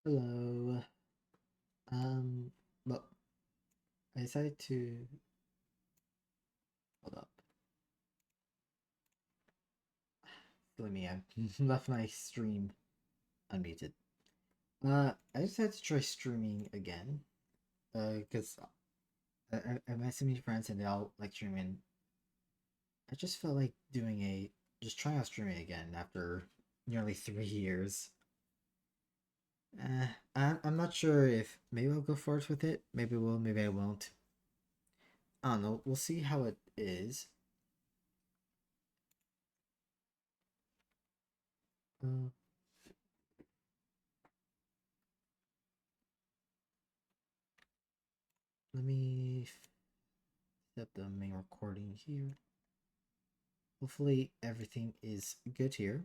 Hello. Um, well, I decided to hold up. Let me. I left my stream unmuted. I decided to try streaming again. Because I met some new friends and they all like streaming. I just felt like just trying out streaming again after nearly 3 years. I'm not sure if maybe I'll go forward with it. Maybe I will. Maybe I won't. I don't know. We'll see how it is. Uh, Let me set the main recording here. Hopefully everything is good here.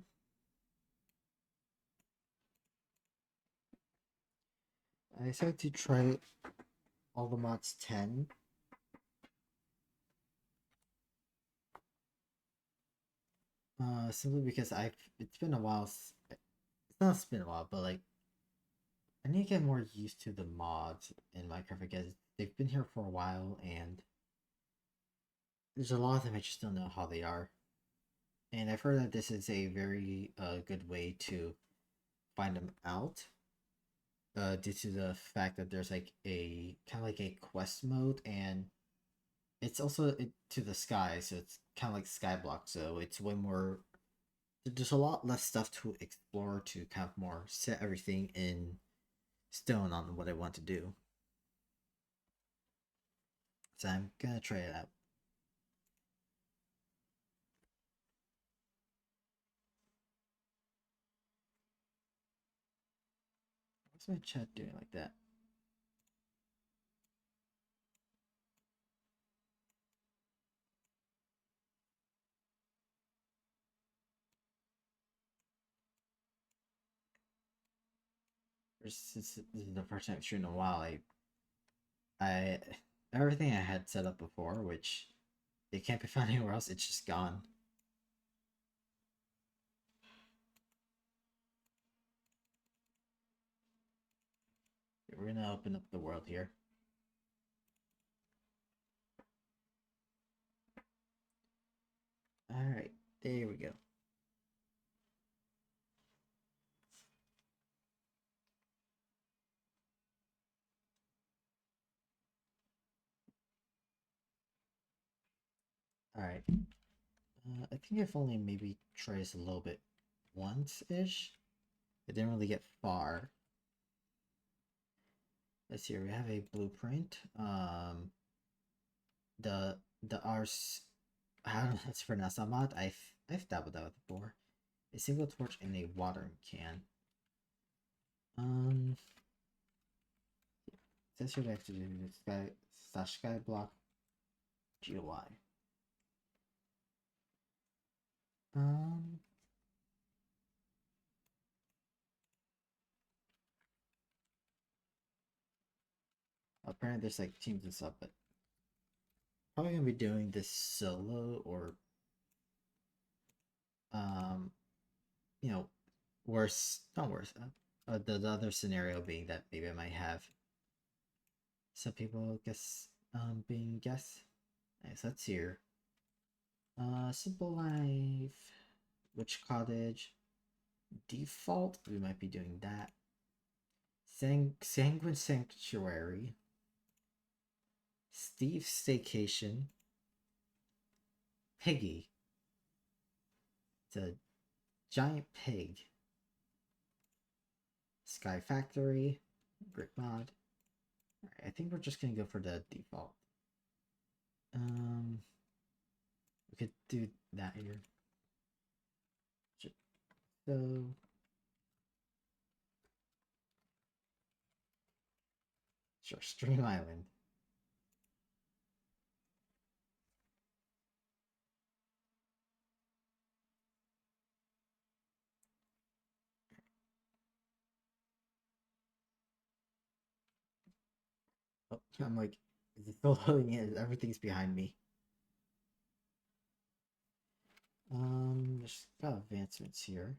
I decided to try all the mods 10. Simply because it's been a while. It's not been a while, but like I need to get more used to the mods in Minecraft because they've been here for a while and there's a lot of them I just don't know how they are. And I've heard that this is a very good way to find them out. Due to the fact that there's like a kind of like a quest mode, and it's also to the sky, so it's kind of like Skyblock. So it's way more. There's a lot less stuff to explore to kind of more set everything in stone on what I want to do. So I'm gonna try it out. What's my chat doing like that? Since this is the first time shooting in a while, I everything I had set up before, which it can't be found anywhere else, it's just gone. We're gonna open up the world here. Alright, there we go. Alright. I think I've only maybe tried this a little bit once-ish. It didn't really get far. Let's see here, we have a blueprint. The ars I don't know that's for Nasamat. I've dabbled out before. A single torch in a watering can. Um Says here we have to do sky block GUI. Um Apparently there's like teams and stuff, but probably gonna be doing this solo or um you know worse, not worse. The other scenario being that maybe I might have some people guess being guests. Nice, let's hear. Simple Life, Witch Cottage, Default. We might be doing that. Sanguine Sanctuary, Steve's Staycation, Piggy. It's a giant pig. Sky Factory, Brick Mod. Alright, I think we're just gonna go for the default. We could do that here. So sure, Stream Island. Oh, I'm like, is it still loading in? Everything's behind me. There's got advancements here.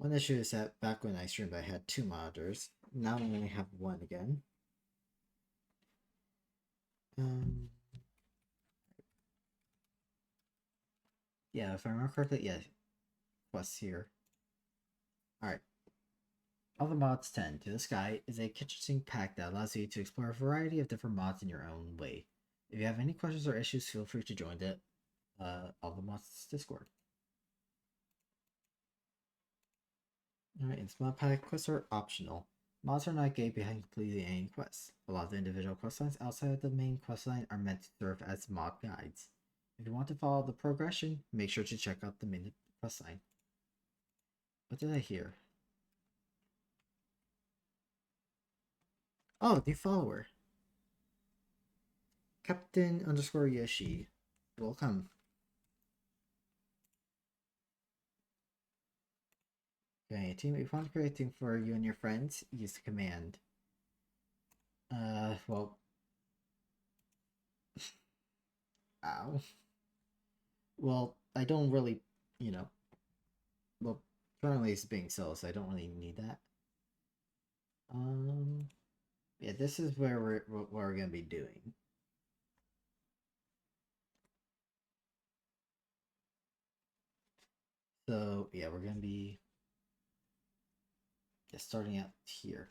One issue is that back when I streamed, I had 2 monitors. Now I only have one again. Yeah, if I remember correctly, yeah, quests here. Alright. All the Mods 10 to the Sky is a kitchen sink pack that allows you to explore a variety of different mods in your own way. If you have any questions or issues, feel free to join the All the Mods Discord. Alright, and mod pack quests are optional. Mods are not gated behind completing any quests. A lot of the individual quest lines outside of the main quest line are meant to serve as mod guides. If you want to follow the progression, make sure to check out the main quest line. What did I hear? Oh, new follower. Captain underscore Yoshi. Welcome. Okay, team, if you want to create a team for you and your friends, use the command. Well. Ow. Well, I don't really, well, currently it's being sold, so I don't really need that. Yeah, this is where we're gonna be doing. So yeah, we're gonna be just starting out here.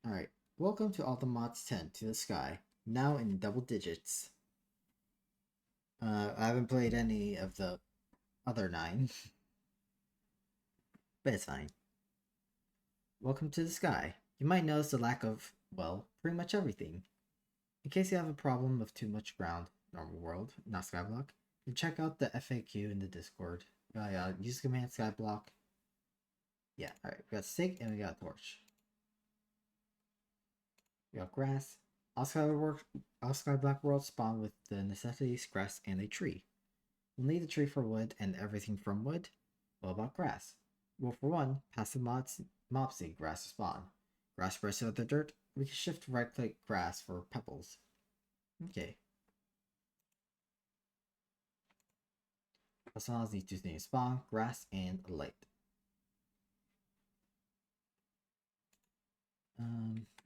All right, welcome to All the Mods 10 to the Sky. Now in double digits. I haven't played any of the other 9, but it's fine. Welcome to the Sky. You might notice the lack of, well, pretty much everything. In case you have a problem of too much ground, normal world, not skyblock, you check out the FAQ in the Discord. Use command skyblock. Yeah, alright, we got stick and we got torch. We got grass. All skyblock worlds spawn with the necessities, grass, and a tree. We'll need a tree for wood and everything from wood. What about grass? Well, for one, passive mob seed grass to spawn. Grass spreads out the dirt. We can shift right click grass for pebbles. Okay. As long as these 2 things spawn, grass and light.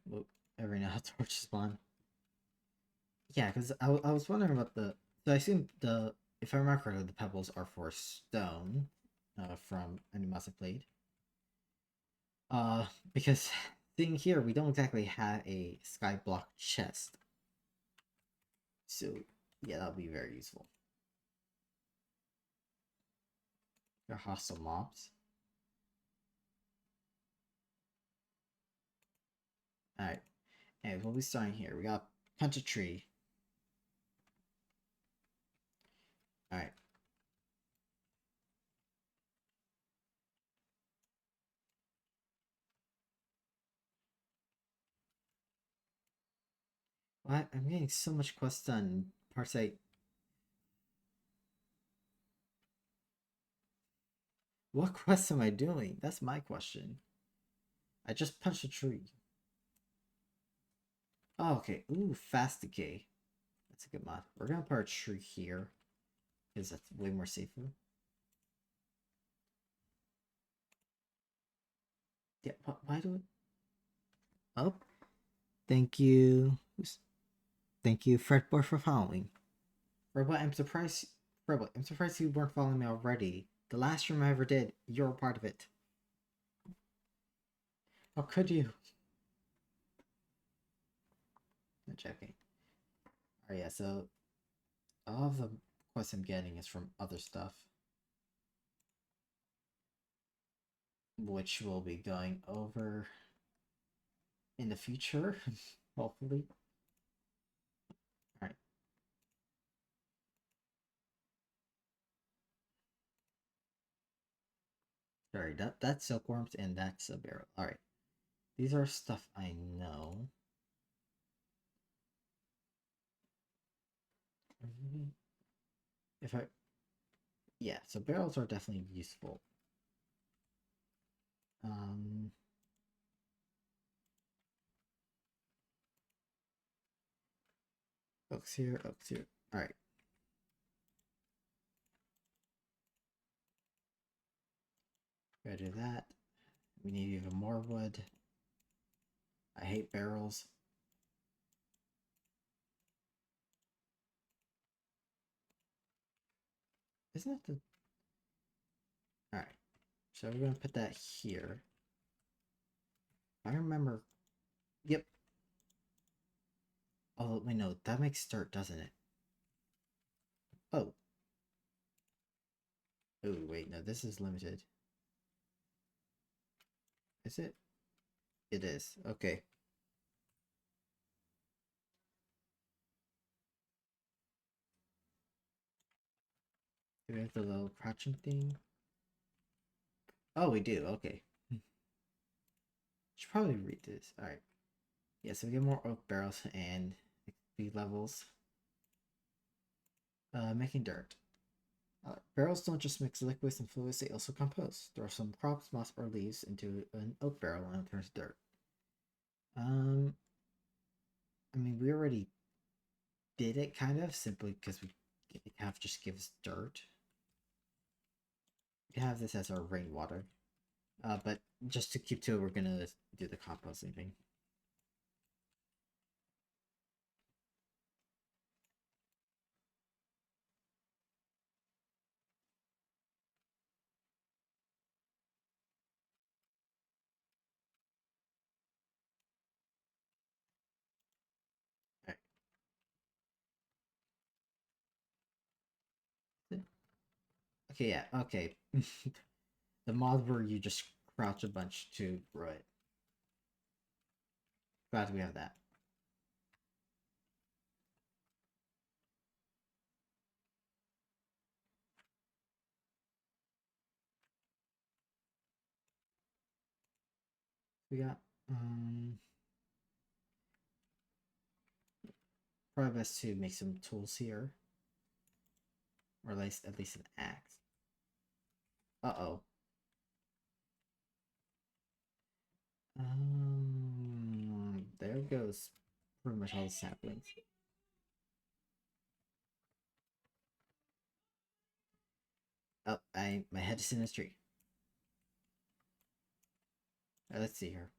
Well, every now torch spawn. Yeah, because I was wondering about the. So I assume if I remember correctly, the pebbles are for stone, from any mods I played. Because seeing here, we don't exactly have a skyblock chest. So yeah, that'll be very useful. They're hostile mobs. Alright. And we'll be starting here. We got punch a tree. Alright. What? I'm getting so much quests done. Parts What quest am I doing? That's my question. I just punched a tree. Oh, okay. Ooh, fast decay. That's a good mod. We're gonna put a tree here because that's way more safer. Yeah, why do it? Oh, thank you. Thank you, Fredboy, for following. Fredboy, I'm surprised. Fredboy, I'm surprised you weren't following me already. The last stream I ever did, you're a part of it. How could you? I'm checking. Alright, yeah, so all of the quests I'm getting is from other stuff, which we'll be going over in the future, hopefully. Alright. Sorry, that's silkworms and that's a barrel. Alright. These are stuff I know. If I... Yeah, so barrels are definitely useful. Oaks here, oaks here. Alright. Gotta do that. We need even more wood. I hate barrels. Isn't it the... Alright. So we're gonna put that here. I remember... Yep. Oh, wait, no. That makes dirt, doesn't it? Oh. Oh, wait, no. This is limited. Is it? It is. Okay. Do we have the little crouching thing? Oh, we do. Okay. Should probably read this. Alright. Yeah, so we get more oak barrels and XP levels. Making dirt. Barrels don't just mix liquids and fluids, they also compost. Throw some crops, moss, or leaves into an oak barrel and it turns dirt. I mean, we already did it kind of simply because we have just gives dirt. We have this as our rainwater. But just to keep to it, we're gonna do the composting thing. Okay, yeah, okay. The mod where you just crouch a bunch to grow it. Glad we have that. We got probably best to make some tools here. Or at least an axe. Uh-oh. There goes pretty much all the saplings. Oh, my head is in a tree. Let's see here.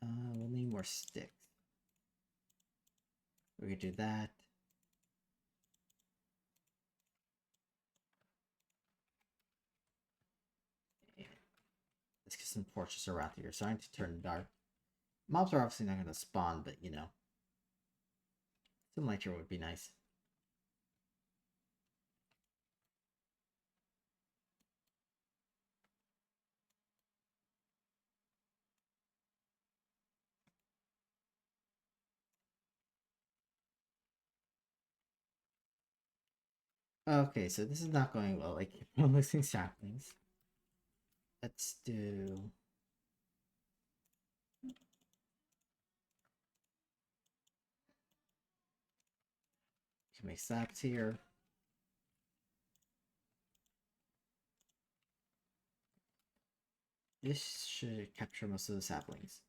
We'll need more sticks. We could do that. And let's get some torches around here. Starting to turn dark. Mobs are obviously not going to spawn, but you know. Some light here would be nice. Okay, so this is not going well. I keep on losing saplings. Let's do... Can make slabs here. This should capture most of the saplings.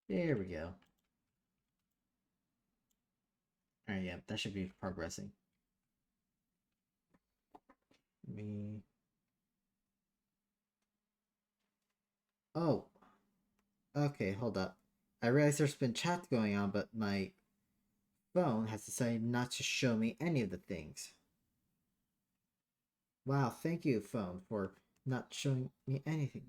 There we go. Alright, yeah, that should be progressing. Me. Oh. Okay, hold up. I realize there's been chat going on, but my phone has decided not to show me any of the things. Wow, thank you, phone, for not showing me anything.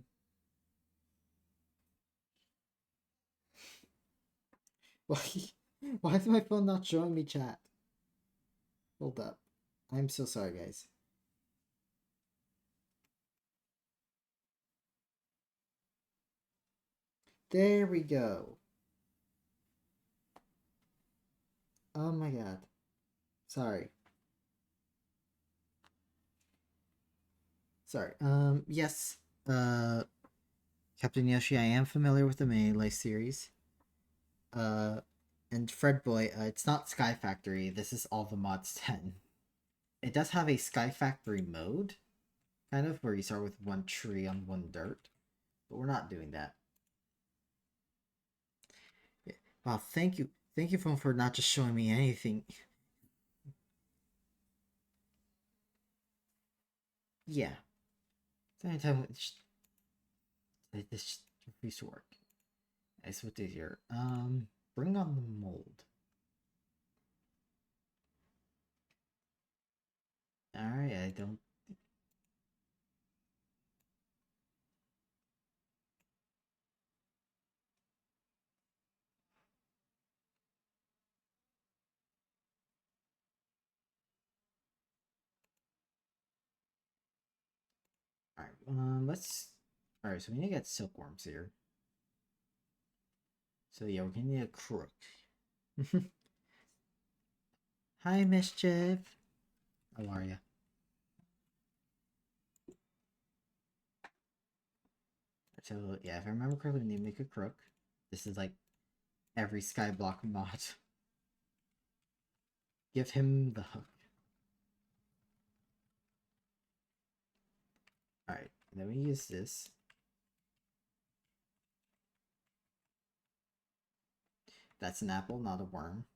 Why? Why is my phone not showing me chat? Hold up. I'm so sorry, guys. There we go. Oh my god. Sorry. Sorry. Yes. Captain Yoshi, I am familiar with the Melee series. Uh, And Fred Boy, it's not Sky Factory. This is all the mods 10. It does have a Sky Factory mode, kind of, where you start with one tree on one dirt. But we're not doing that. Yeah. Wow, thank you. Thank you, phone, for not just showing me anything. Yeah. Anytime this refuse to work. Nice, what is here? Bring on the mold. Alright, I don't. Alright, let's. Alright, so we need to get silkworms here. So yeah, we're gonna need a crook. Hi, Mischief. How are you? So yeah, if I remember correctly, we need to make a crook. This is like every Skyblock mod. Give him the hook. Alright, then we use this. That's an apple, not a worm.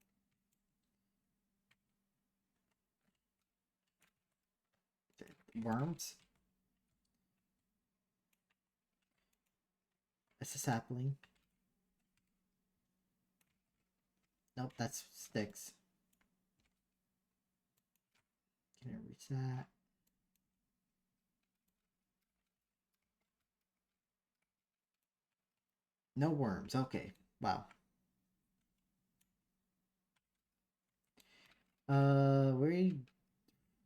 Worms. That's a sapling. Nope, that's sticks. Can I reach that? No worms. Okay. Wow.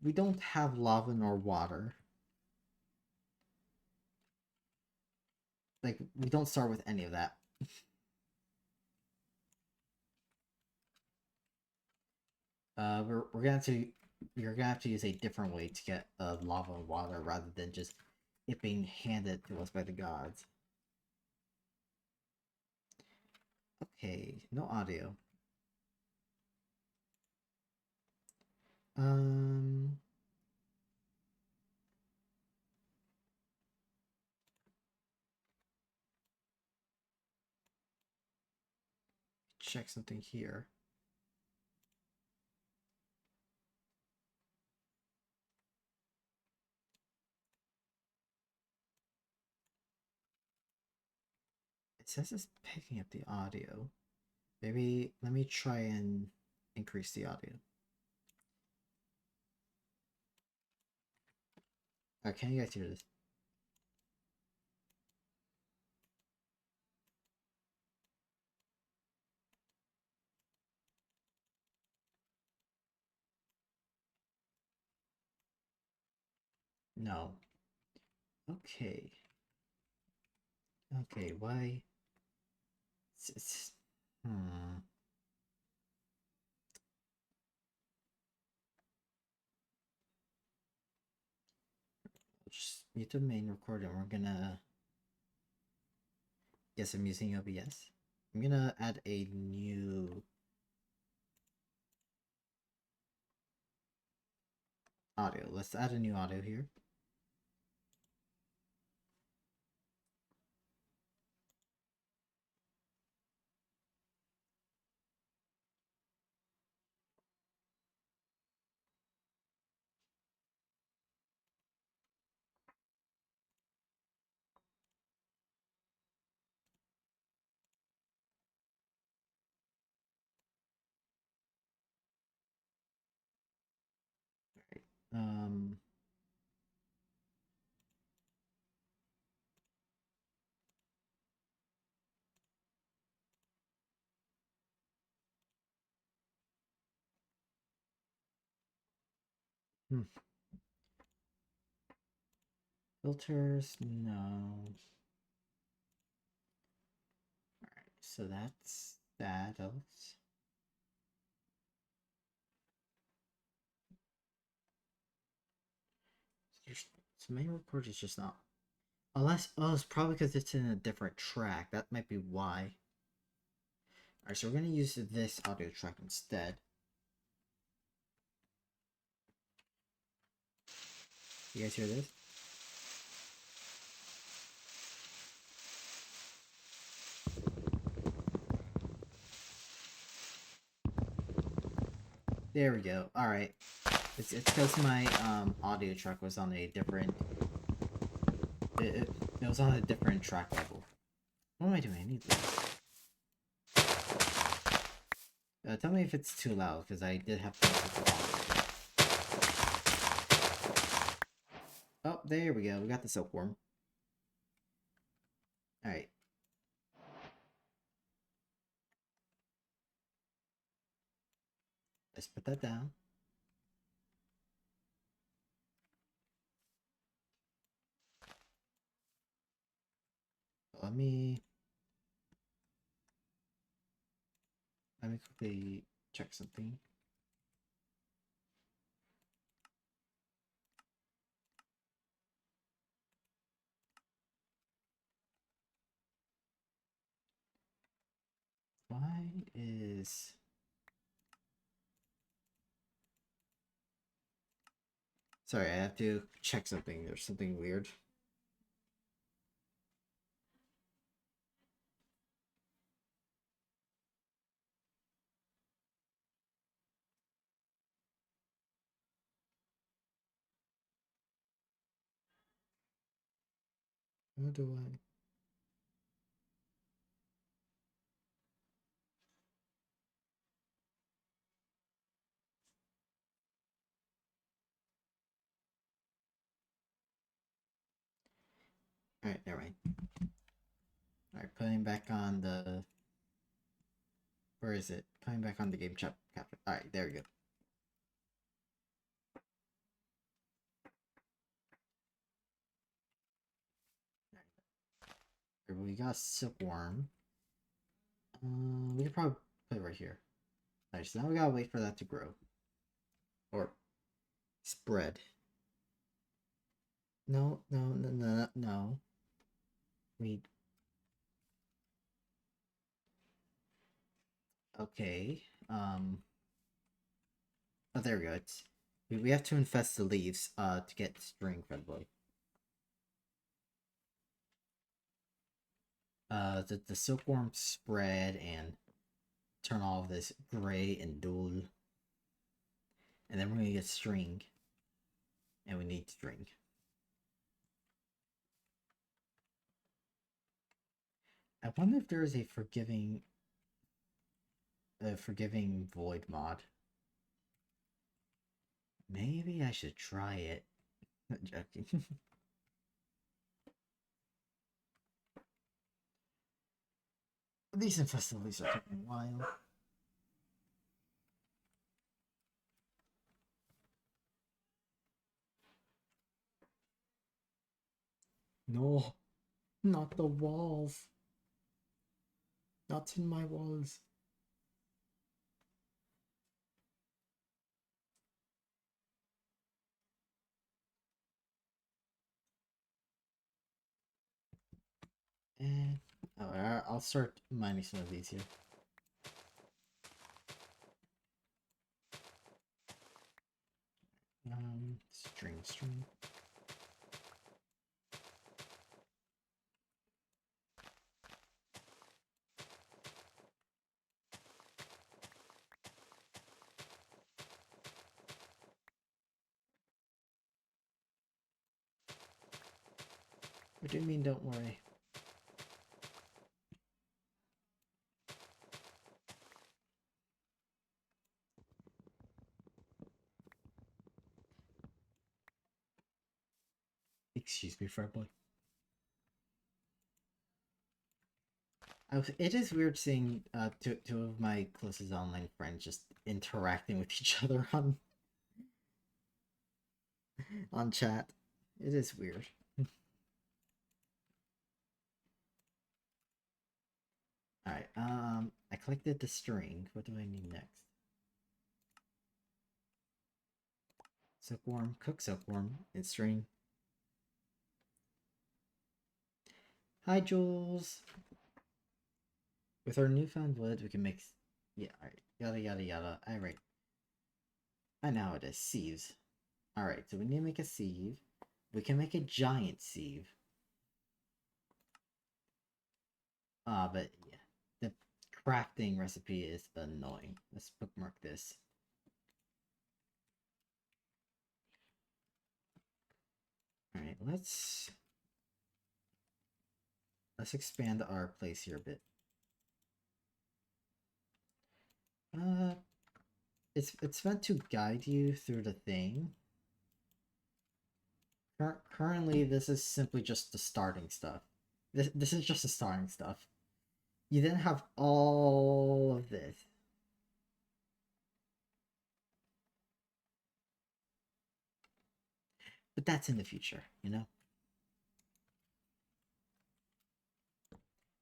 We don't have lava nor water. Like, we don't start with any of that. We're gonna have to you're gonna have to use a different way to get lava and water rather than just it being handed to us by the gods. Okay, no audio. Um, check something here. It says it's picking up the audio. Maybe let me try and increase the audio. Can you guys hear this? No. Okay. Okay, why? Hmm. Just mute the main recording. We're gonna. Yes, I'm using OBS. I'm gonna add a new audio. Let's add a new audio here. Um, hmm. Filters, no. Alright, so that's that. Else. So main record is just not. Unless, oh, it's probably because it's in a different track. That might be why. Alright, so we're gonna use this audio track instead. You guys hear this? There we go. Alright. It's because my audio track was on a different... It was on a different track level. What am I doing? I need this. Tell me if it's too loud, because I did have to put the volume. Oh, there we go. We got the silkworm. Alright. Let's put that down. Let me quickly check something. Why is... Sorry, I have to check something. There's something weird. How do I... Alright, never mind. Alright, putting back on the... Where is it? Putting back on the game capture. Alright, there we go. Right, we got silkworm. We could probably put it right here. Alright, so now we gotta wait for that to grow. Or spread. No. We... Okay. Oh, there we go. We have to infest the leaves to get string friendly. The silkworm spread and turn all of this gray and dull. And then we're gonna get string. And we need string. I wonder if there is a forgiving void mod. Maybe I should try it. Not joking. These infestabilities are taking a while. No, not the walls. Not in my walls. And I'll start mining some of these here. String. What do you mean, don't worry? Excuse me, frat boy. It is weird seeing two of my closest online friends just interacting with each other on chat. It is weird. Alright, I collected the string. What do I need next? Silkworm, cook silkworm, and string. Hi, Jules. With our newfound wood, we can make... Yeah, alright. Yada yada yada. Alright. I know how it is. Sieves. Alright, so we need to make a sieve. We can make a giant sieve. But yeah. The crafting recipe is annoying. Let's bookmark this. Alright, let's expand our place here a bit. It's meant to guide you through the thing. Currently, this is simply just the starting stuff. This is just the starting stuff. You then have all of this. But that's in the future, you know?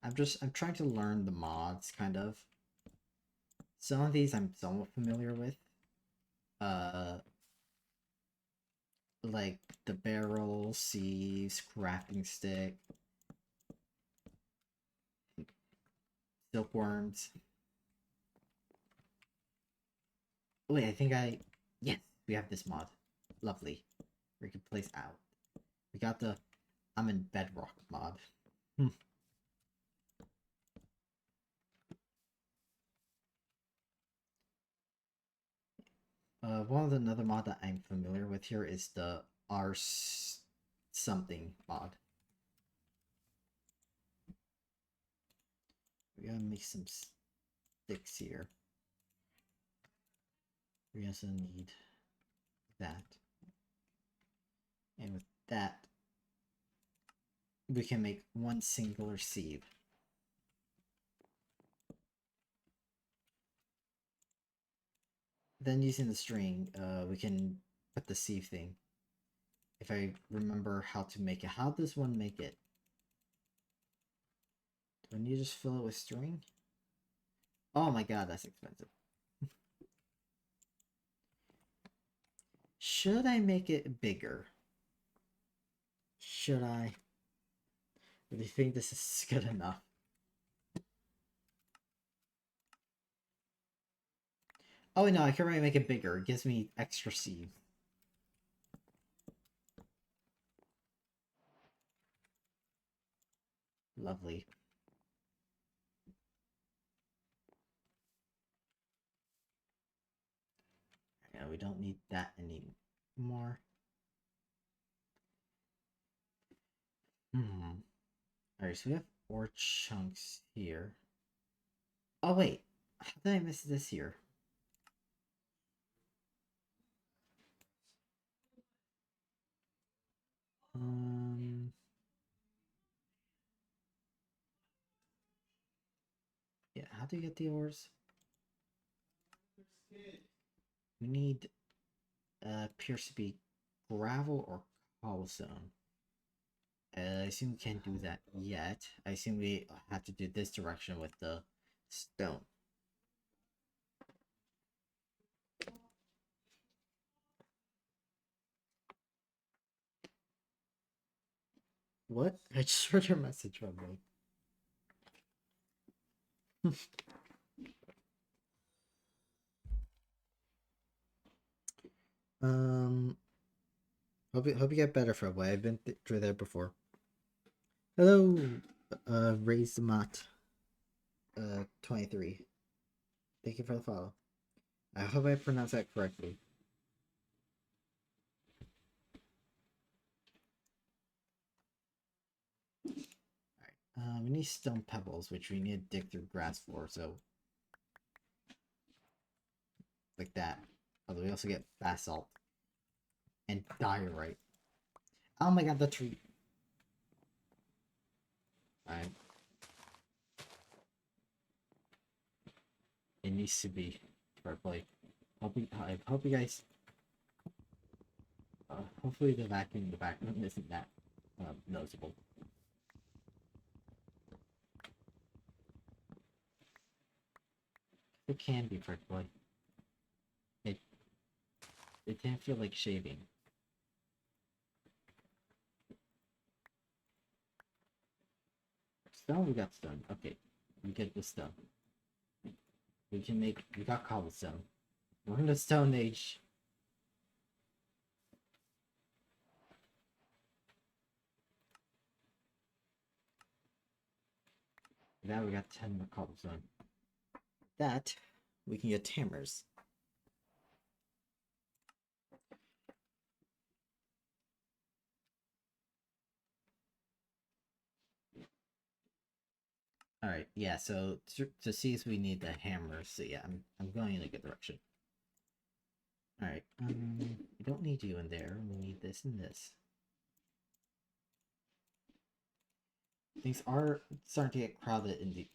I'm trying to learn the mods, kind of. Some of these I'm somewhat familiar with. Like the barrel, sieves, crafting stick, silkworms. Wait, I think yes, we have this mod. Lovely. We can place out. We got the I'm in Bedrock mod. One of the another mod that I'm familiar with here is the Ars something mod. We gotta make some sticks here. We also need that. And with that, we can make one singular sieve. Then using the string, we can put the sieve thing. If I remember how to make it. How does one make it? Do I need to just fill it with string? Oh my god, that's expensive. Should I make it bigger? Should I? Or do you think this is good enough? Oh no, I can already make it bigger. It gives me extra seed. Lovely. Yeah, we don't need that anymore. Alright, so we have ore chunks here. Oh wait, how did I miss this here? Yeah, how do you get the ores? We need appears to be gravel or cobblestone. I assume we can't do that yet. I assume we have to do this direction with the stone. What? I just heard your message from me. Hope you get better, Fredway. I've been through there before. Hello, Raise the Mott. 23. Thank you for the follow. I hope I pronounced that correctly. Alright, we need stone pebbles, which we need to dig through grass for, so... Like that. Although we also get basalt. And diorite. Oh my god, the tree. Alright. It needs to be purple. I hope you guys... hopefully the vacuum in the background isn't that noticeable. It can be purple. It can't feel like shaving. Stone, we got stone. Okay. we get the stone. We got cobblestone. We're in the Stone Age. Now we got 10 more cobblestone. That, we can get hammers. Alright, yeah, so to see if we need the hammers, so yeah, I'm going in a good direction. Alright, we don't need you in there, we need this and this. Things are starting to get crowded in the...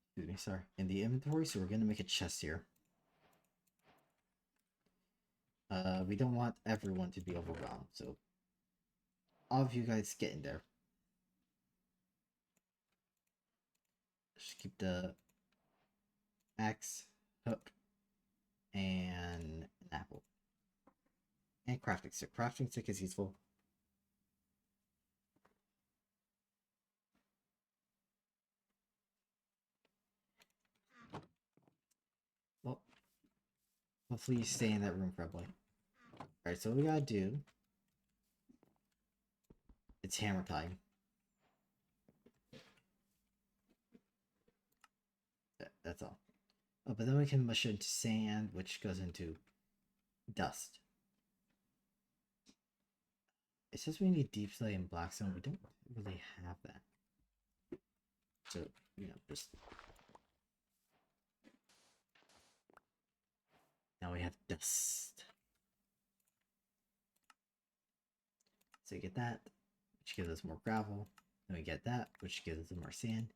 Excuse me, sorry. In the inventory, so we're gonna make a chest here. We don't want everyone to be overwhelmed, so... all of you guys get in there. Just keep the axe, hook, and an apple. And crafting stick. Crafting stick is useful. Well, hopefully you stay in that room forever. Alright, so what we gotta do... it's hammer time. That's all. Oh, but then we can mush it into sand, which goes into dust. It says we need deep slate and blackstone. We don't really have that. So, you know, just... now we have dust. So we get that, which gives us more gravel. Then we get that, which gives us more sand.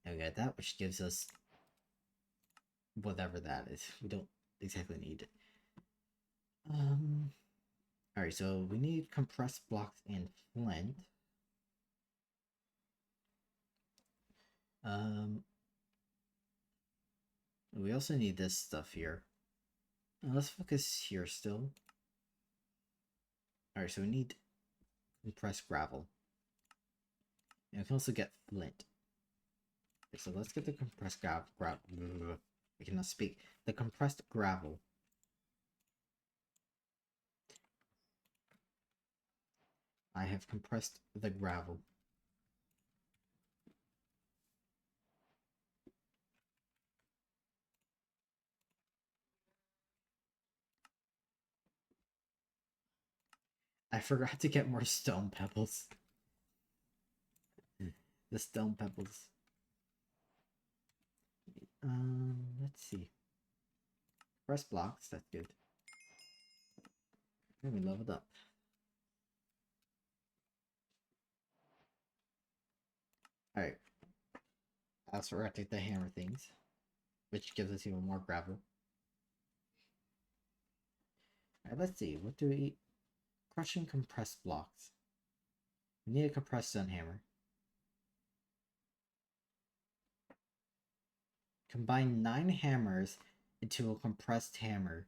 And we get that, which gives us whatever that is. We don't exactly need it. Alright, so we need compressed blocks and flint. We also need this stuff here. Let's focus here still. Alright, so we need compressed gravel. And we can also get flint. Okay, so let's get the compressed gravel. I cannot speak. The compressed gravel. I have compressed the gravel. I forgot to get more stone pebbles. The stone pebbles. Let's see. Press blocks, that's good. And we leveled up. Alright. I also forgot to get the hammer things, which gives us even more gravel. Alright, let's see. What do we eat? Crushing compressed blocks. We need a compressed stone hammer. Combine 9 hammers into a compressed hammer.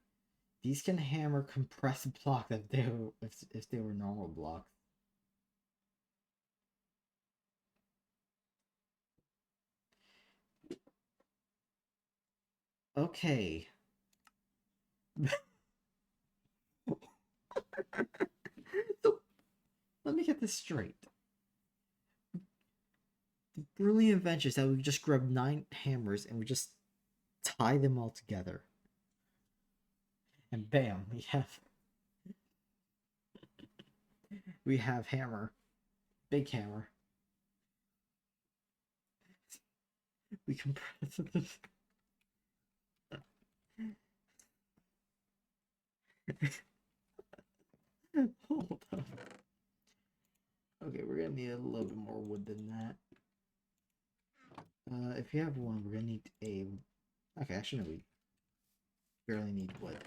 These can hammer compressed blocks if they were normal blocks. Okay. So, let me get this straight. The brilliant invention is that we just grab 9 hammers and we just tie them all together. And bam, we have hammer. Big hammer. We compress this. Hold on. Okay, we're gonna need a little bit more wood than that. If you have one, we're gonna need a... okay, actually no, we barely need wood.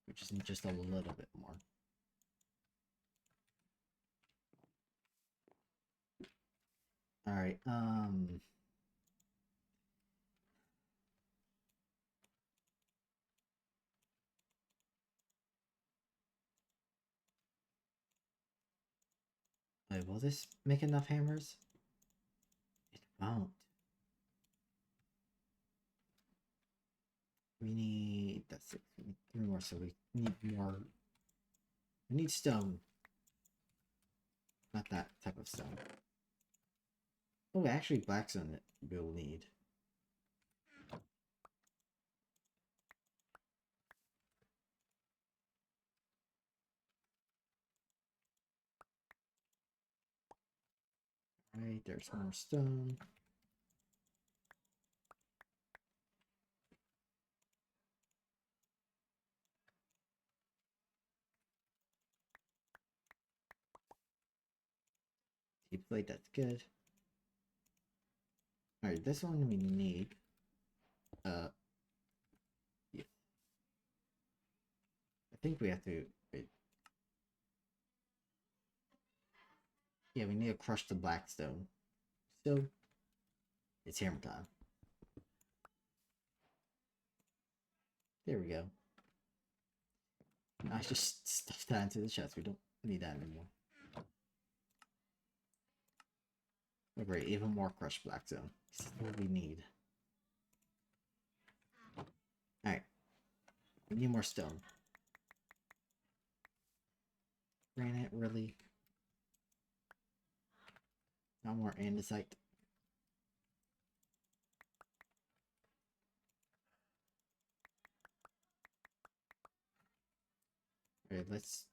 We just need just a little bit more. Alright, wait, will this make enough hammers? It don't. We need, that's it. We need 3 more, so we need more. We need stone. Not that type of stone. Oh, actually, blackstone we'll need. Right, there's more stone. Deep plate, that's good. Alright, this one we need. Yeah. I think we have to. Wait. Yeah, we need to crush the blackstone. So, it's hammer time. There we go. I just stuffed that into the chest. We don't need that anymore. Oh, great, even more crushed blackstone. This is what we need. Alright. We need more stone. Granite, really? Not more andesite. Alright, let's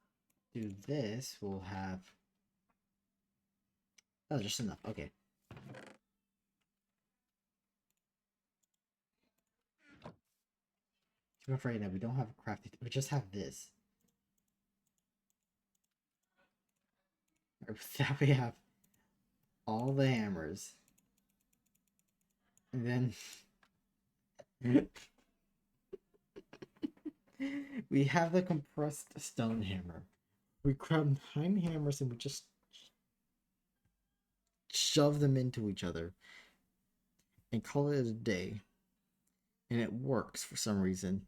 do this. We'll have... Oh, just enough. Okay. I'm afraid that we don't have a crafting. We just have this. With that, we have all the hammers. And then... we have the compressed stone hammer. We grab 9 hammers and we just shove them into each other and call it a day. And it works for some reason.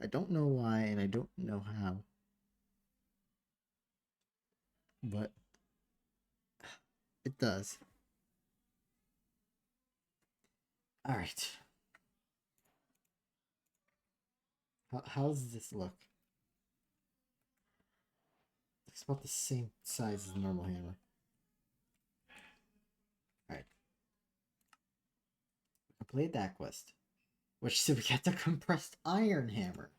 I don't know why and I don't know how. But it does. Alright. How does this look? It's about the same size as a normal hammer. Alright. Completed that quest. Which said we got the compressed iron hammer.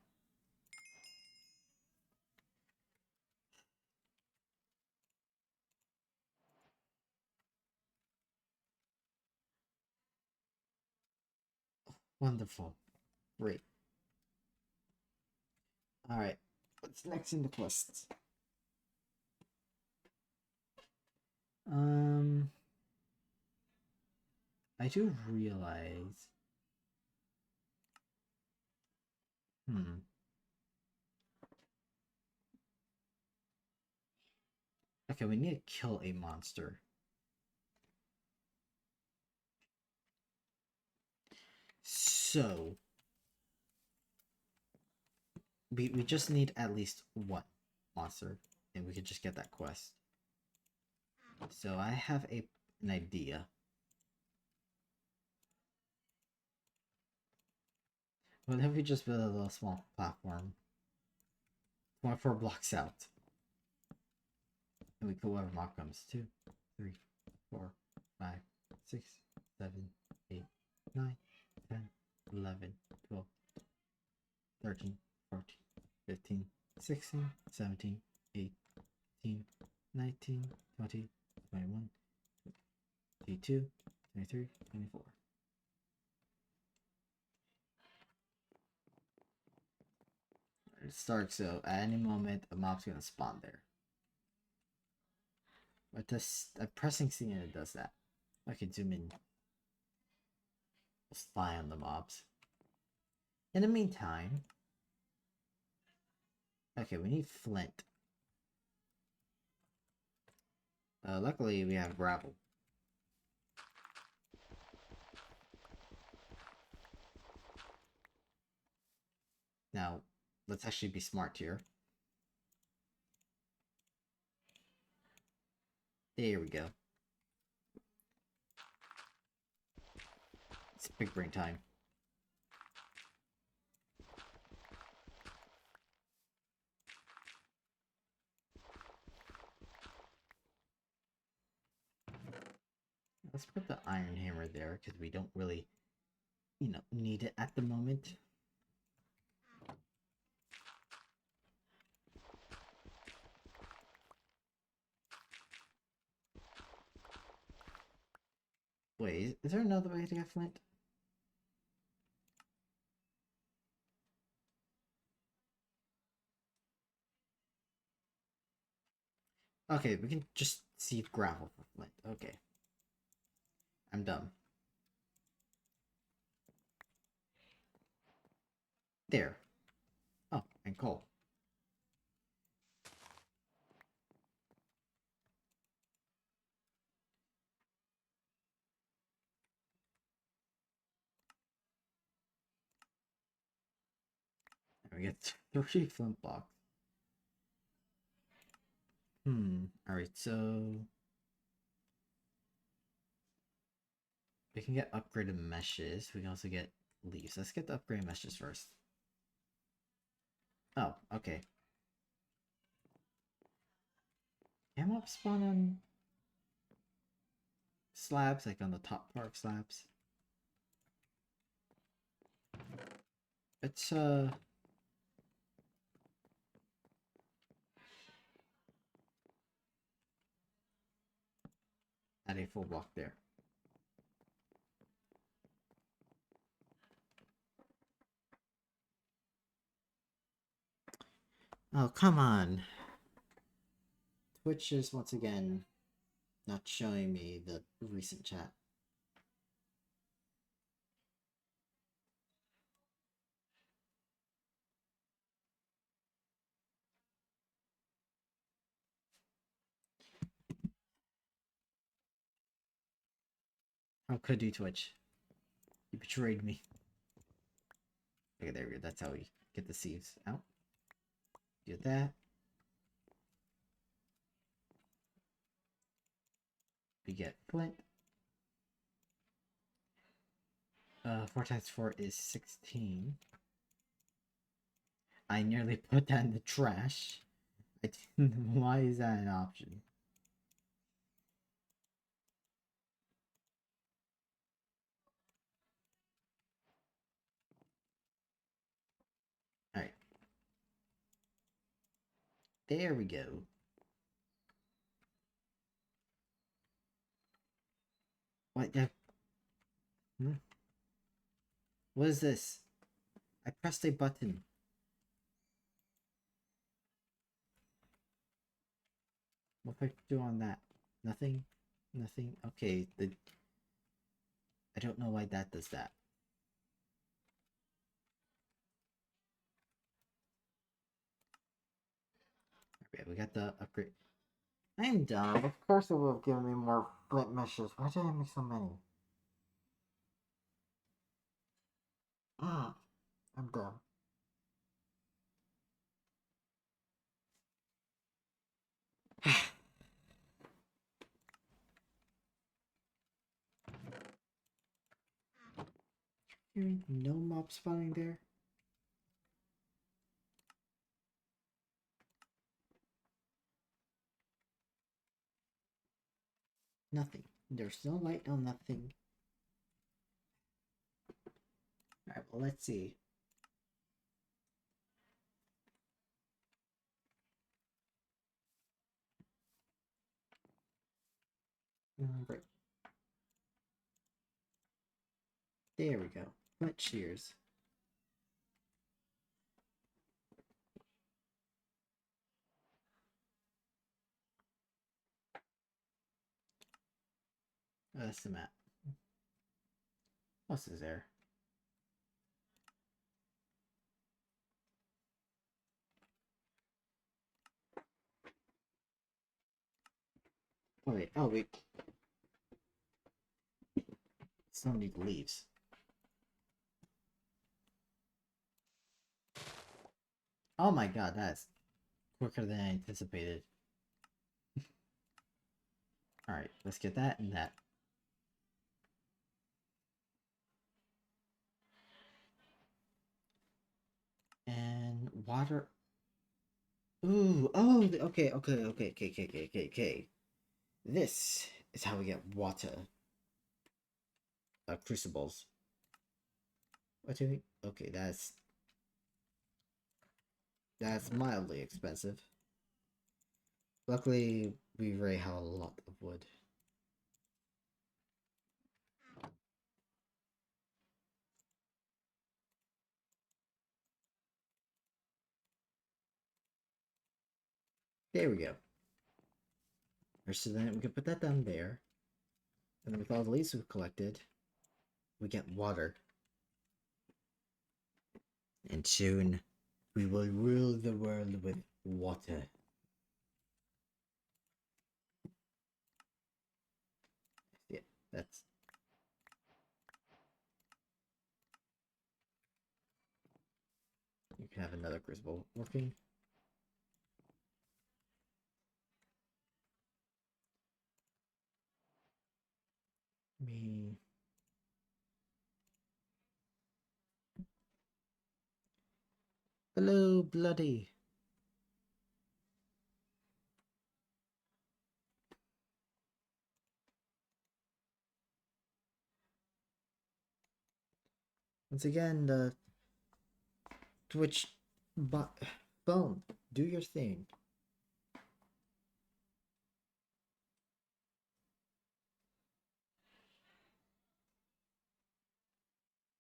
Wonderful. Great. Alright. What's next in the quests? I do realize. Okay, we need to kill a monster. So we just need at least one monster, and we could just get that quest. So I have an idea. What if we just build a little small platform 24 blocks out? And we kill whatever mob comes. 2, 3, 4, 5, 6, 7, 8, 9, 10, 11, 12, 13, 14, 15, 16, 17, 18, 19, 20, 21, 22, 23, 24. It starts, so at any moment a mob's gonna spawn there. But this pressing C and it does that. I can zoom in. We'll spy on the mobs. In the meantime, okay, we need flint. Luckily we have gravel. Now, let's actually be smart here. There we go. It's big brain time. Let's put the iron hammer there because we don't really, need it at the moment. Wait, is there another way to get flint? Okay, we can just see gravel for flint. Okay. I'm done. There. Oh, and coal. And we get 3 flint blocks. Alright, so... we can get upgraded meshes. We can also get leaves. Let's get the upgraded meshes first. Oh, okay. Can mobs spawn on slabs, like on the top part of slabs? It's add a full block there. Oh, come on. Twitch is once again not showing me the recent chat. How could you, Twitch? You betrayed me. Okay, there we go. That's how we get the sieves out. Do that. We get flint. 4 times 4 is 16. I nearly put that in the trash. Why is that an option? Alright. There we go. What the... What is this? I pressed a button. What if I do on that? Nothing? Nothing? Okay, I don't know why that does that. Okay, we got the upgrade. I am dumb. Of course it would have given me more flint meshes. Why did I make so many? I'm dumb. No mob spawning there? Nothing. There's no light, no nothing. Alright, well, let's see. Right. There we go. Flint shears. Oh, that's the map. What else is there? Oh wait, oh wait. Still need leaves. Oh my god, that's quicker than I anticipated. Alright, let's get that and that. water. Ooh, oh, okay. This is how we get water. Crucibles. What do you think? Okay, that's mildly expensive. Luckily, we already have a lot of wood. There we go. So then we can put that down there. And with all the leaves we've collected, we get water. And soon, we will rule the world with water. Yeah, that's... You can have another crucible working. Me... Hello, bloody. Once again, the Twitch phone, do your thing.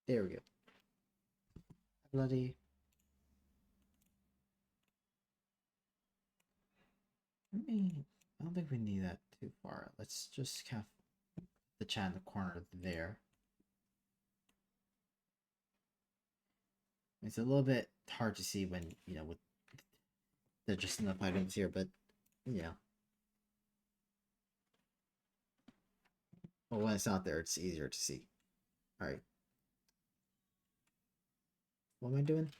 There we go. Bloody. I don't think we need that too far. Let's just have the chat in the corner there. It's a little bit hard to see when, you know, with there's just enough items here, but, you know. Well, when it's not there, it's easier to see. Alright. What am I doing?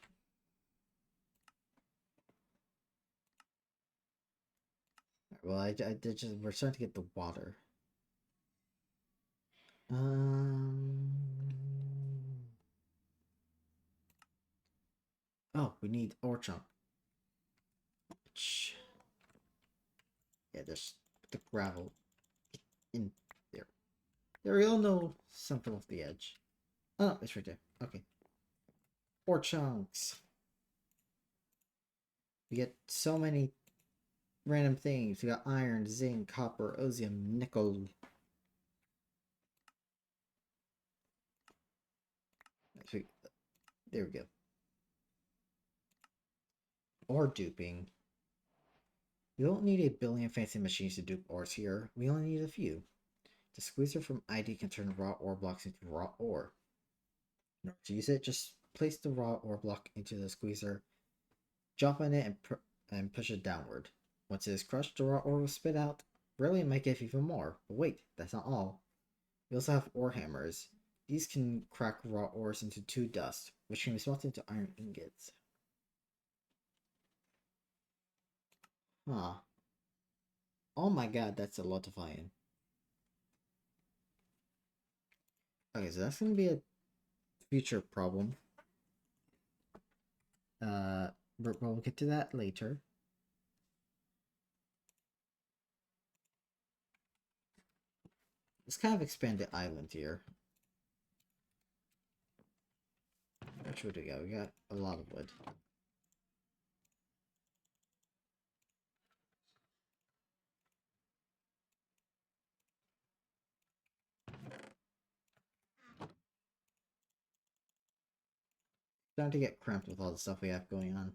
Well, I did just... We're starting to get the water. Oh, we need ore chunk. Yeah, just put the gravel in there. There we all know something off the edge. Oh, it's right there. Okay. Ore chunks. We get so many random things. We got iron, zinc, copper, osium, nickel. Actually, there we go. Ore duping. We don't need a billion fancy machines to dupe ores here. We only need a few. The squeezer from ID can turn raw ore blocks into raw ore. In order to use it, just place the raw ore block into the squeezer, jump on it, and push it downward. Once it is crushed, the raw ore will spit out. Rarely it might give even more. But wait, that's not all. We also have ore hammers. These can crack raw ores into 2 dust, which can be smelted into iron ingots. Huh. Oh my god, that's a lot of iron. Okay, so that's gonna be a future problem. But we'll get to that later. Let's kind of expand the island here. Which wood do we got? We got a lot of wood. Starting to get cramped with all the stuff we have going on.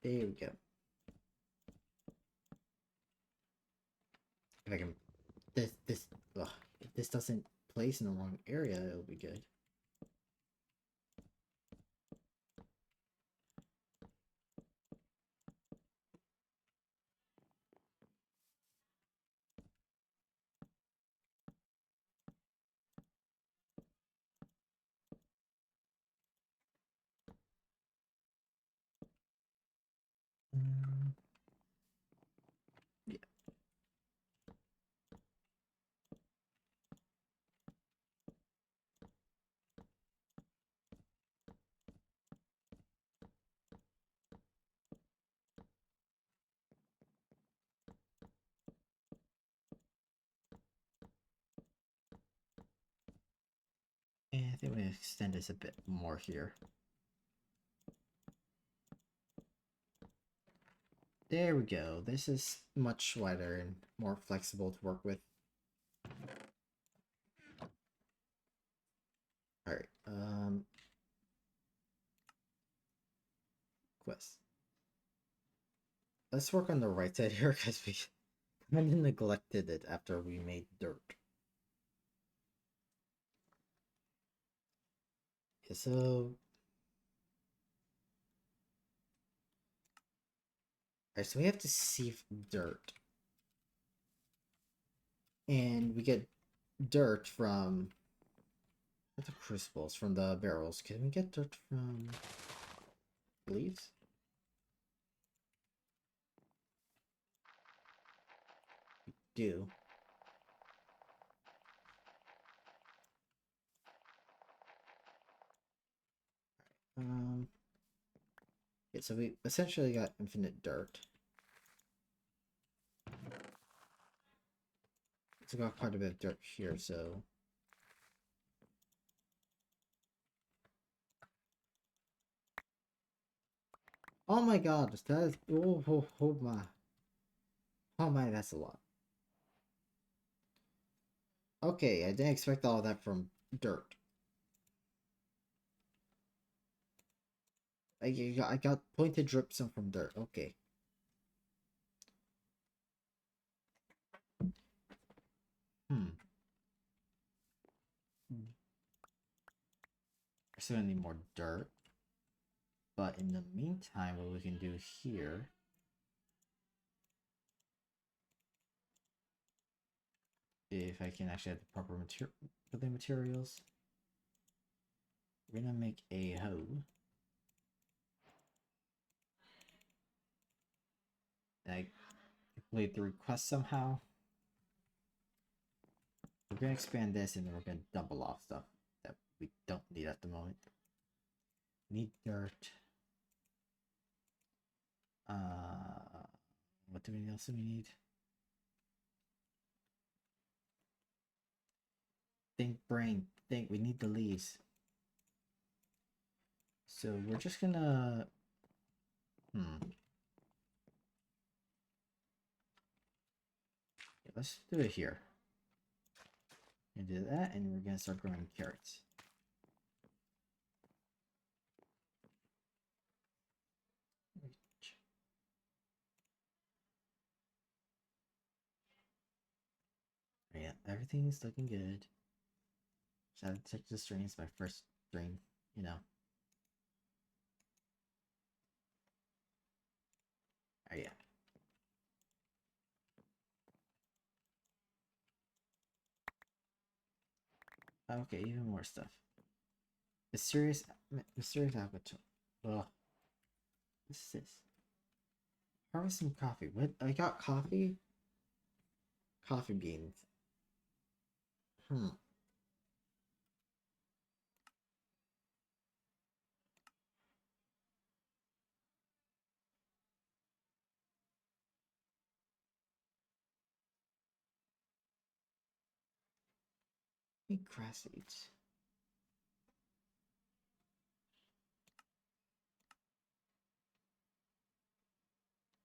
There we go. If I can... Ugh, if this doesn't place in the wrong area, it'll be good. Yeah. extend this a bit more here. There we go. This is much wider and more flexible to work with. Alright, quest. Let's work on the right side here because we kind of neglected it after we made dirt. Okay, so alright, so we have to sieve dirt. And we get dirt from the crucibles, from the barrels. Can we get dirt from leaves? We do. Okay, so we essentially got infinite dirt. It's got quite a bit of dirt here, so oh my god, that is oh my, that's a lot. Okay, I didn't expect all that from dirt. I got pointed dripstone from dirt. Okay. Hmm. I still need more dirt. But in the meantime, what we can do here, if I can actually have the proper building materials, we're gonna make a hoe. I complete the request somehow. We're gonna expand this and then we're gonna double off stuff that we don't need at the moment. Need dirt. What else do we need? Think brain. Think we need the leaves. So we're just gonna let's do it here. And do that, and we're gonna start growing carrots. Yeah, everything's looking good. Shout out to Texas Streams, my first stream, you know. Oh yeah. Okay, even more stuff. Mysterious avatar. Ugh. What is this? Harvest some coffee. What? I got coffee? Coffee beans. Grass seeds.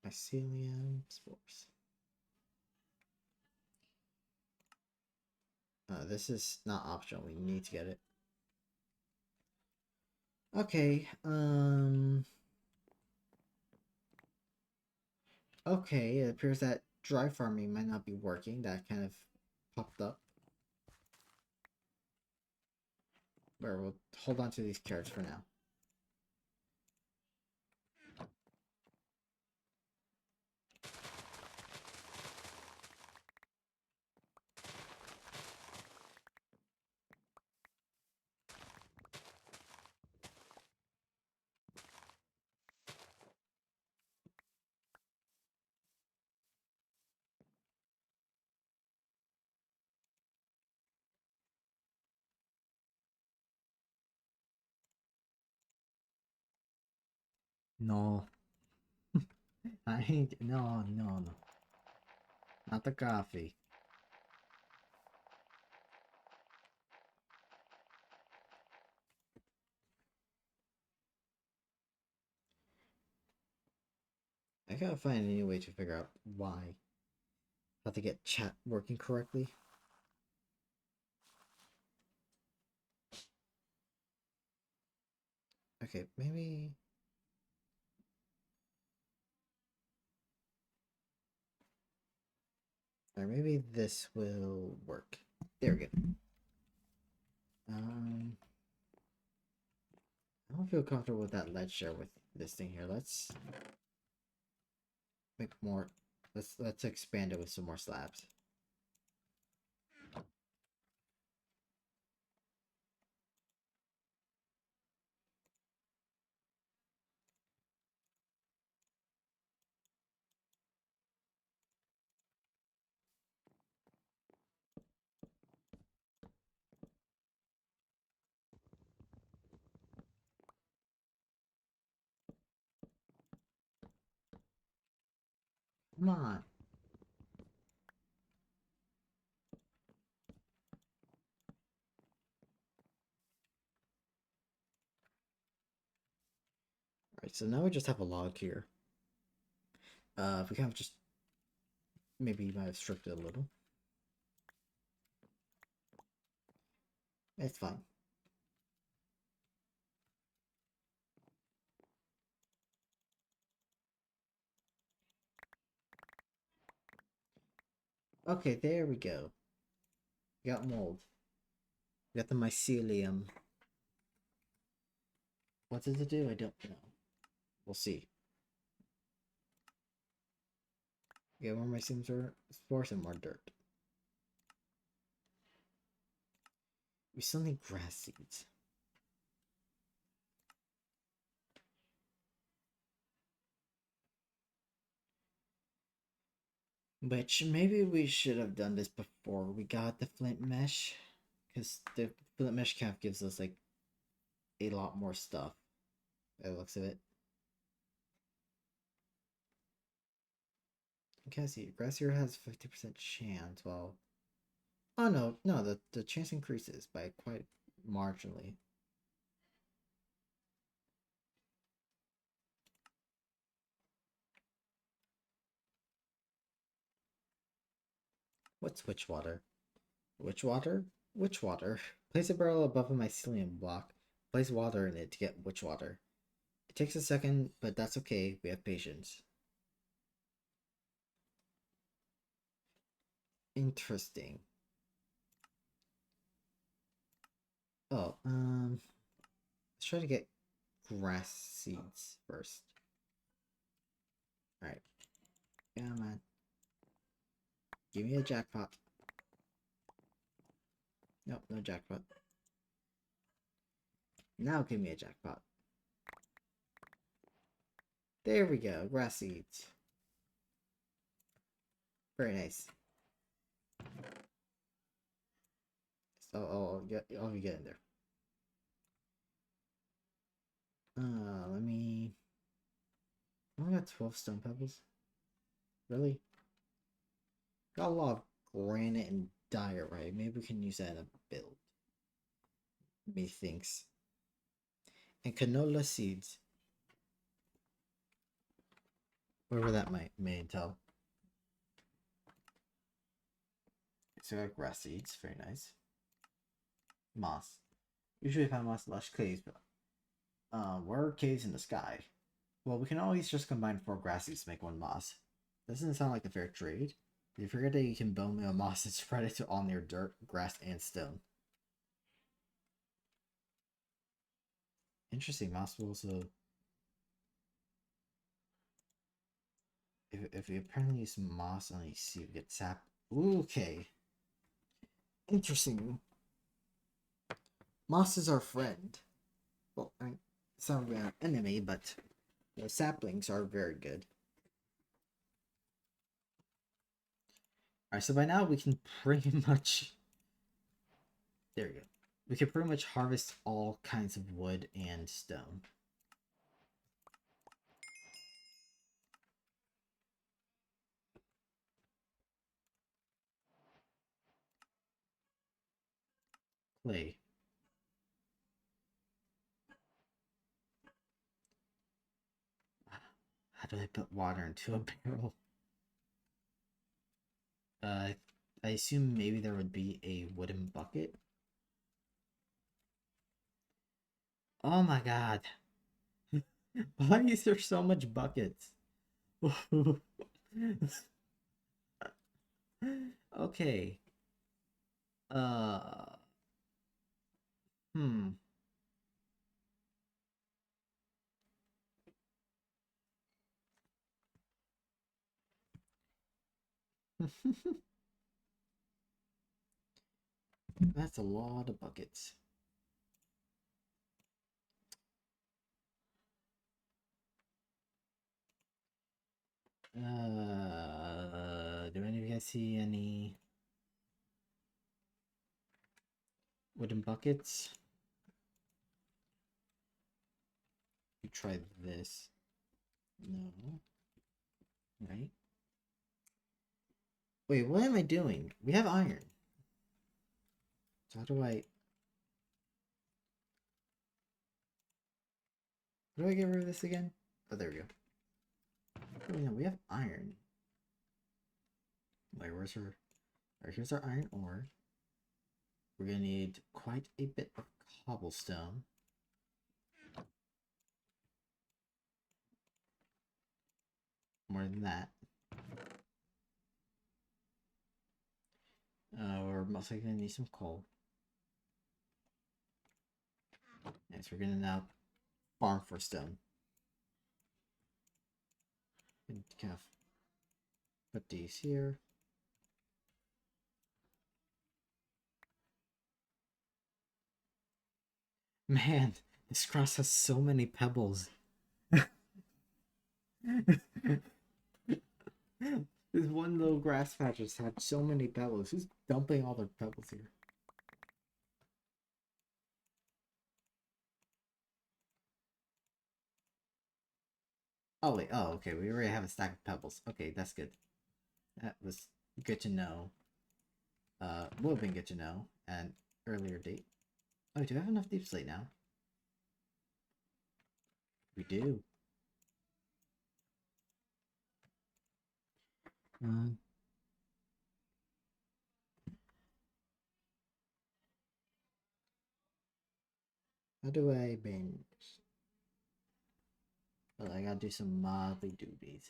Mycelium spores. This is not optional. We need to get it. Okay. Okay, it appears that dry farming might not be working. That kind of popped up. Where we'll hold on to these carrots for now. No. I ain't. No. Not the coffee. I gotta find a new way to figure out why. How to get chat working correctly. Okay, maybe... Or maybe this will work. There we go. I don't feel comfortable with that ledge share with this thing here. Let's make more. Let's expand it with some more slabs. Come on. Alright, so now we just have a log here. We kind of just maybe might have stripped it a little. It's fine. Okay, there we go. We got mold. We got the mycelium. What does it do? I don't know. We'll see. We got more mycelium spores and more dirt. We still need grass seeds. Which maybe we should have done this before we got the flint mesh. Because the flint mesh cap gives us like a lot more stuff. By the looks of it. Okay, I see. Grass here has 50% chance. Well, oh no, the chance increases by quite marginally. What's witch water? Witch water? Witch water. Place a barrel above a mycelium block. Place water in it to get witch water. It takes a second, but that's okay. We have patience. Interesting. Oh, let's try to get grass seeds first. Alright. Come on. Give me a jackpot. Nope, no jackpot. Now give me a jackpot. There we go, grass seeds. Very nice. So I'll get in there. Let me. I only got 12 stone pebbles. Really? Got a lot of granite and diorite. Maybe we can use that in a build. Methinks. And canola seeds. Whatever that may entail. So I got grass seeds. Very nice. Moss. Usually find moss lush caves, but where are caves in the sky? Well, we can always just combine 4 grass seeds to make 1 moss. Doesn't sound like a fair trade. You forget that you can bone meal moss and spread it to all near dirt, grass, and stone. Interesting. Moss will also. If we apparently use moss on a seed, we get sap. Okay. Interesting. Moss is our friend. Well, I mean, it's not really an enemy, but the saplings are very good. Alright, so by now we can pretty much. There we go. We can pretty much harvest all kinds of wood and stone. Clay. How do I put water into a barrel? I assume maybe there would be a wooden bucket. Oh my god. Why is there so much buckets? Okay. Uh, hmm. That's a lot of buckets. Do any of you guys see any wooden buckets? You try this. No. Right? Wait, what am I doing? We have iron. So how do I get rid of this again? Oh, there we go. Oh, no, we have iron. Wait, where's our... Alright, here's our iron ore. We're gonna need quite a bit of cobblestone. More than that. We're mostly gonna need some coal. Next, we're gonna now farm for stone. And kind of put these here. Man, this grass has so many pebbles. This one little grass patch just had so many pebbles. Who's dumping all their pebbles here? Oh wait, oh okay, we already have a stack of pebbles. Okay, that's good. That was good to know. Would have been good to know at earlier date. Oh, do I have enough deep slate now? We do. Uh, how do I binge? Well, I gotta do some mildly duties.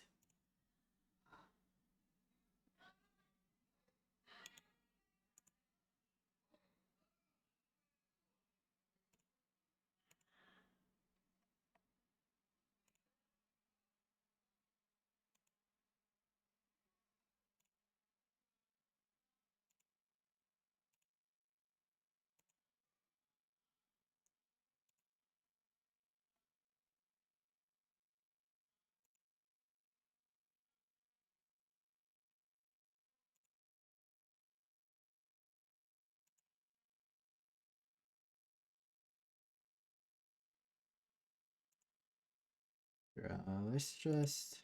Let's just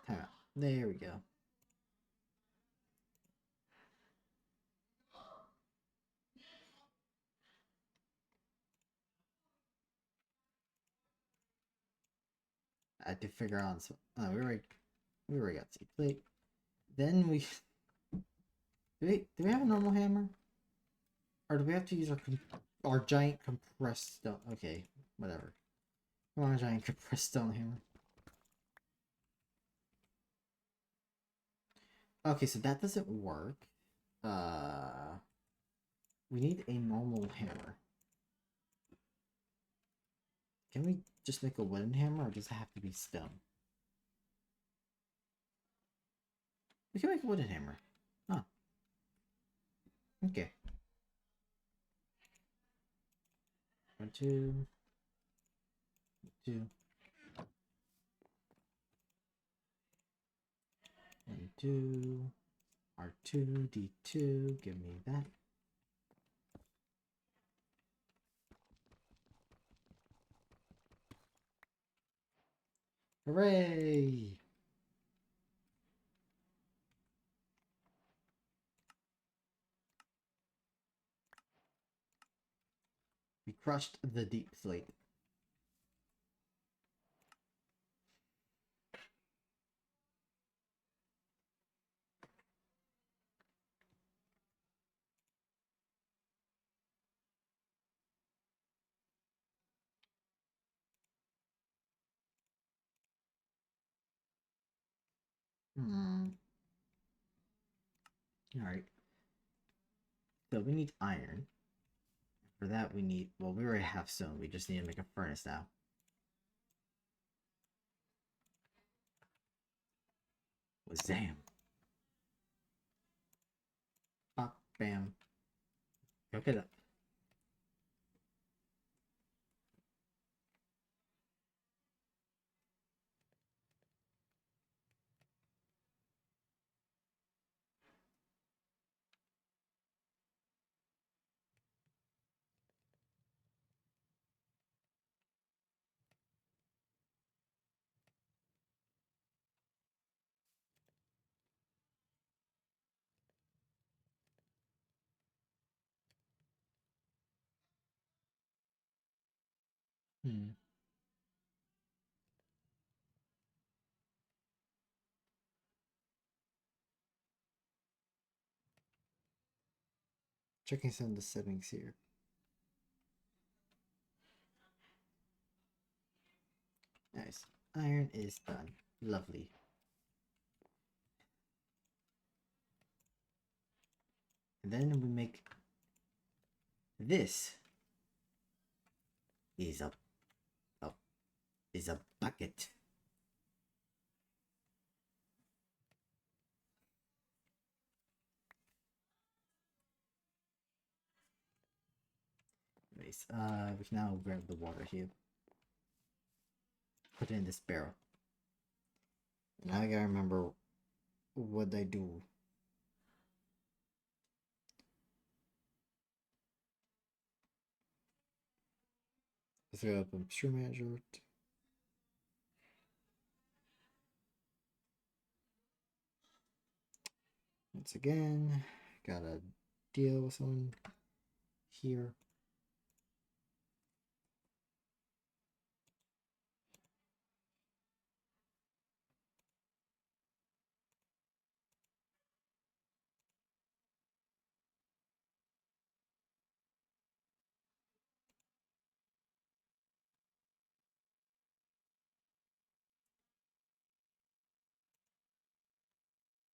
time out. There we go. I had to figure out. Oh, we already got some plate. Then we do we have a normal hammer, or do we have to use our giant compressed stone? Okay, whatever. Come on, giant compressed stone hammer. Okay, so that doesn't work. We need a normal hammer. Can we just make a wooden hammer, or does it have to be stone? We can make a wooden hammer. Oh, okay. 1, 2, 2, 1, 2, R2, D2. Give me that. Hooray! We crushed the deep slate. Alright. So we need iron. For that we need, well, we already have stone. We just need to make a furnace now. Well, damn. Pop, bam. Cook it up. Hmm. Checking some of the settings here. Nice. Iron is done. Lovely. And then we make this is a is a bucket. Anyways, we can now grab the water here. Put it in this barrel. And I gotta remember what I do. Throw up a stream manager. Once again, gotta deal with someone here.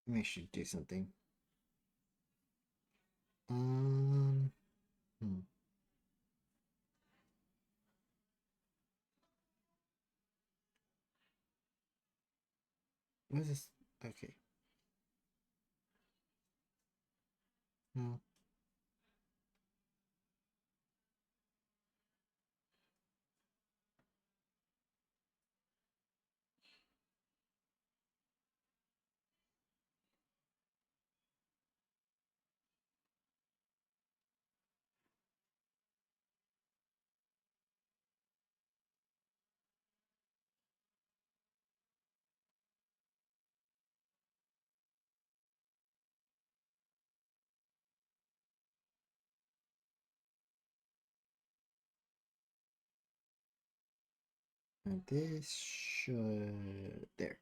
Maybe I should do something. Hmm. What is this? Okay. No. And this should there.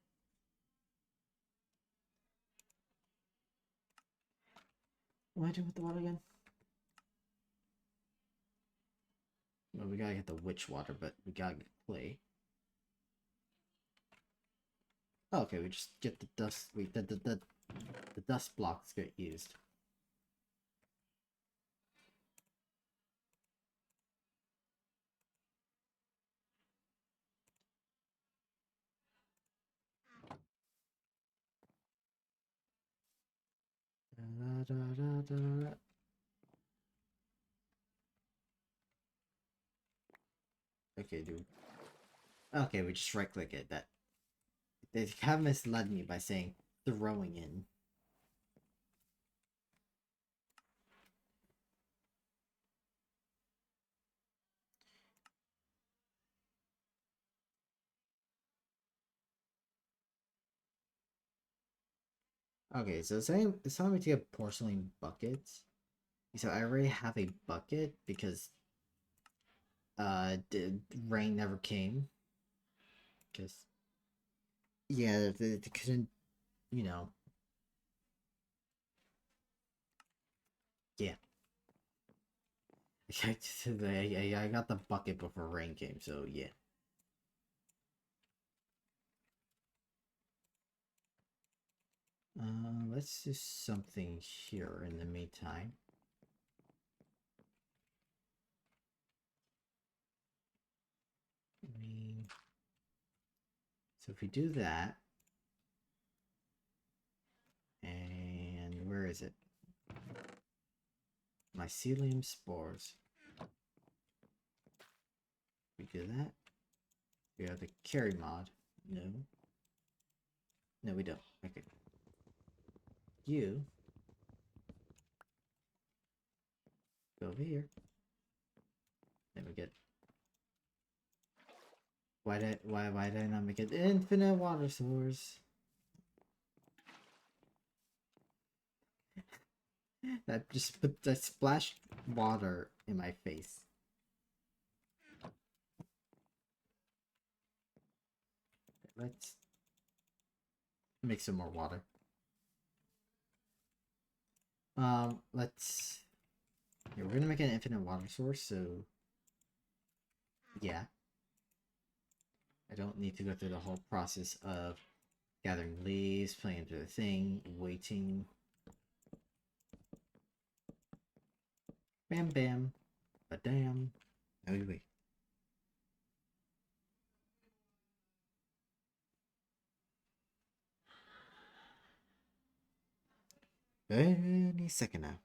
What do I do with the water again? Well, we gotta get the witch water, but we gotta get clay. Oh, okay, we just get the dust. The dust blocks get used. Okay, dude. Okay, we just right click it. That they have misled me by saying throwing in. Okay, so it's telling me to get porcelain buckets. So I already have a bucket because the rain never came. Because yeah, they couldn't, you know. Yeah. I got the bucket before rain came, so yeah. Let's do something here in the meantime. So if we do that, and where is it? Mycelium spores. We do that. We have the carry mod. No. No, we don't. Okay. You go over here. Then we get. Why did I not make it infinite water source? That splashed water in my face. Let's make some more water. Let's. Yeah, we're gonna make an infinite water source, so yeah. I don't need to go through the whole process of gathering leaves, playing into the thing, waiting. Bam bam. Ba-dam. Oh, wait. Any second now.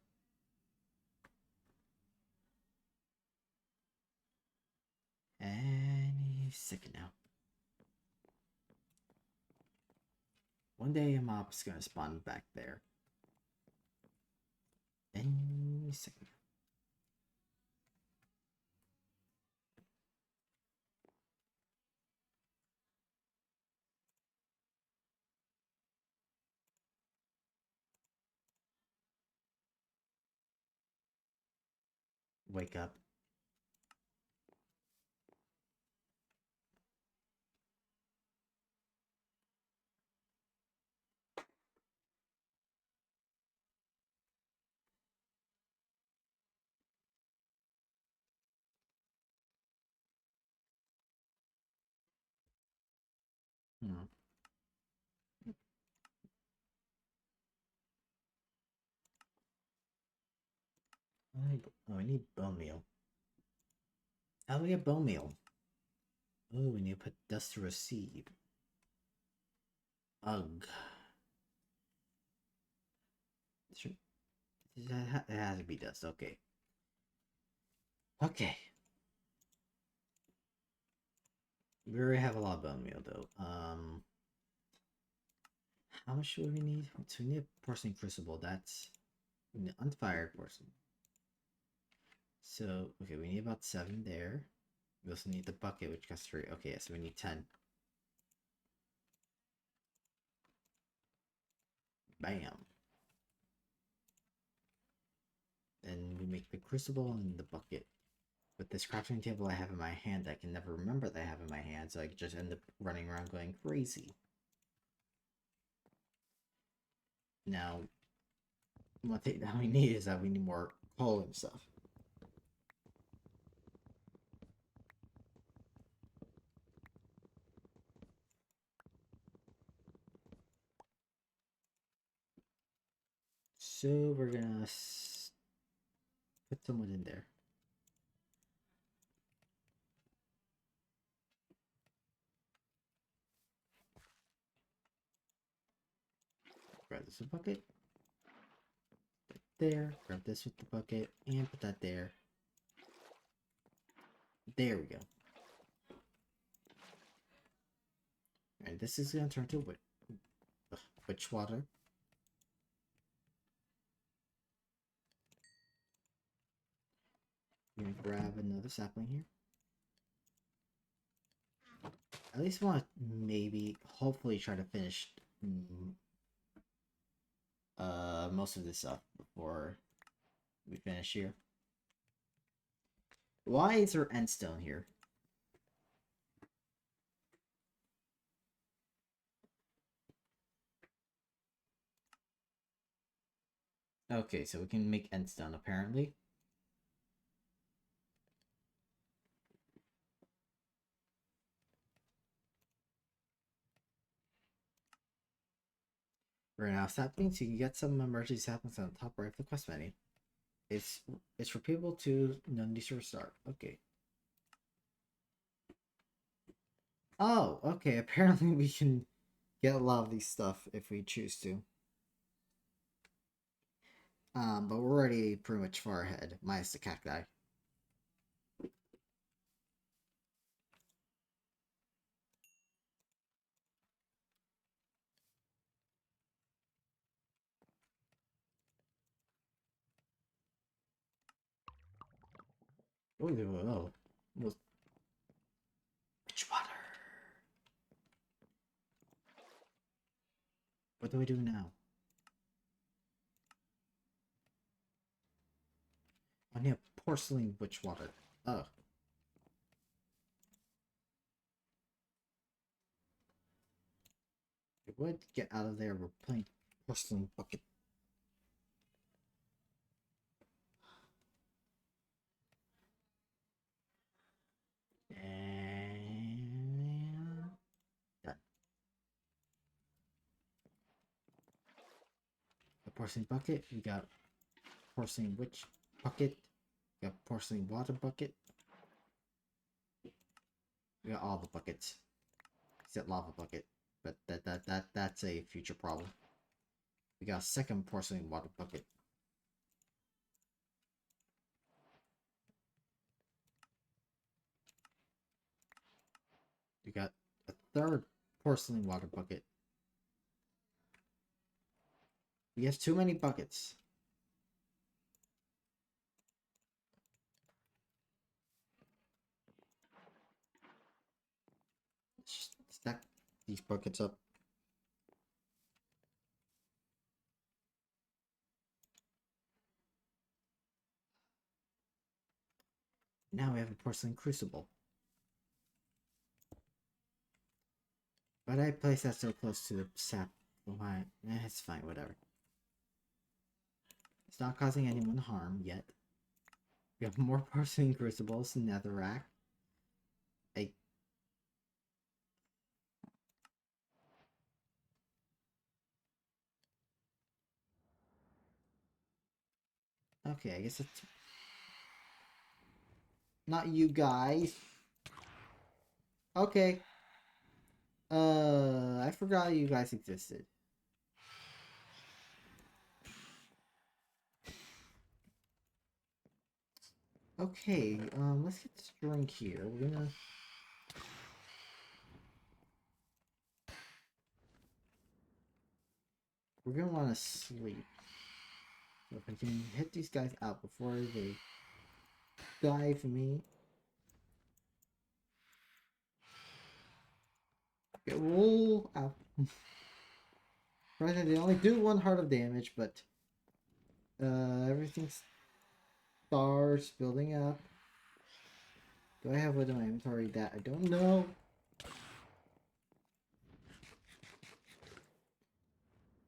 Any second now. One day a mob's gonna spawn back there. Any second now. Wake up. Hmm. I need bone meal. How do we get bone meal? Oh, we need to put dust to receive. Ugh. It has to be dust. Okay. Okay. We already have a lot of bone meal though. How much do we need? So we need a porcelain crucible. That's an unfired porcelain. So okay, we need about 7 there. We also need the bucket, which costs 3. Okay, so we need 10. Bam. Then we make the crucible and the bucket. With this crafting table I have in my hand, I can never remember that I have in my hand, so I just end up running around going crazy. Now, one thing that we need is that we need more coal and stuff. So we're gonna put someone in there. Grab this with the bucket. Put there. Grab this with the bucket and put that there. There we go. And this is gonna turn to witch water. I'm gonna grab another sapling here. At least want to maybe, hopefully, try to finish most of this up before we finish here. Why is there endstone here? Okay, so we can make endstone apparently. Right now, saplings, you can get some emergency saplings on the top right of the quest menu. It's for people to need to restart. Okay. Oh, okay. Apparently we can get a lot of these stuff if we choose to. But we're already pretty much far ahead, minus the cacti. Oh, oh, oh. Witch water. What do we do now? I need a porcelain witch water. Oh. It would get out of there. We're playing porcelain bucket. And done. The porcelain bucket. We got porcelain witch bucket. We got porcelain water bucket. We got all the buckets. Except lava bucket. But that's a future problem. We got a second porcelain water bucket. We got a third porcelain water bucket. We have too many buckets. Let's just stack these buckets up. Now we have a porcelain crucible. But I placed that so close to the sap. Why? It's fine, whatever. It's not causing anyone harm yet. We have more porcelain crucibles, netherrack. Okay, I guess it's not you guys. Okay. I forgot you guys existed. Okay, let's get this drink here. We're gonna want to sleep. So if I can hit these guys out before they dive me. Okay, roll out. Right, they only do 1 heart of damage, but everything starts building up. Do I have wood in my inventory? That I don't know.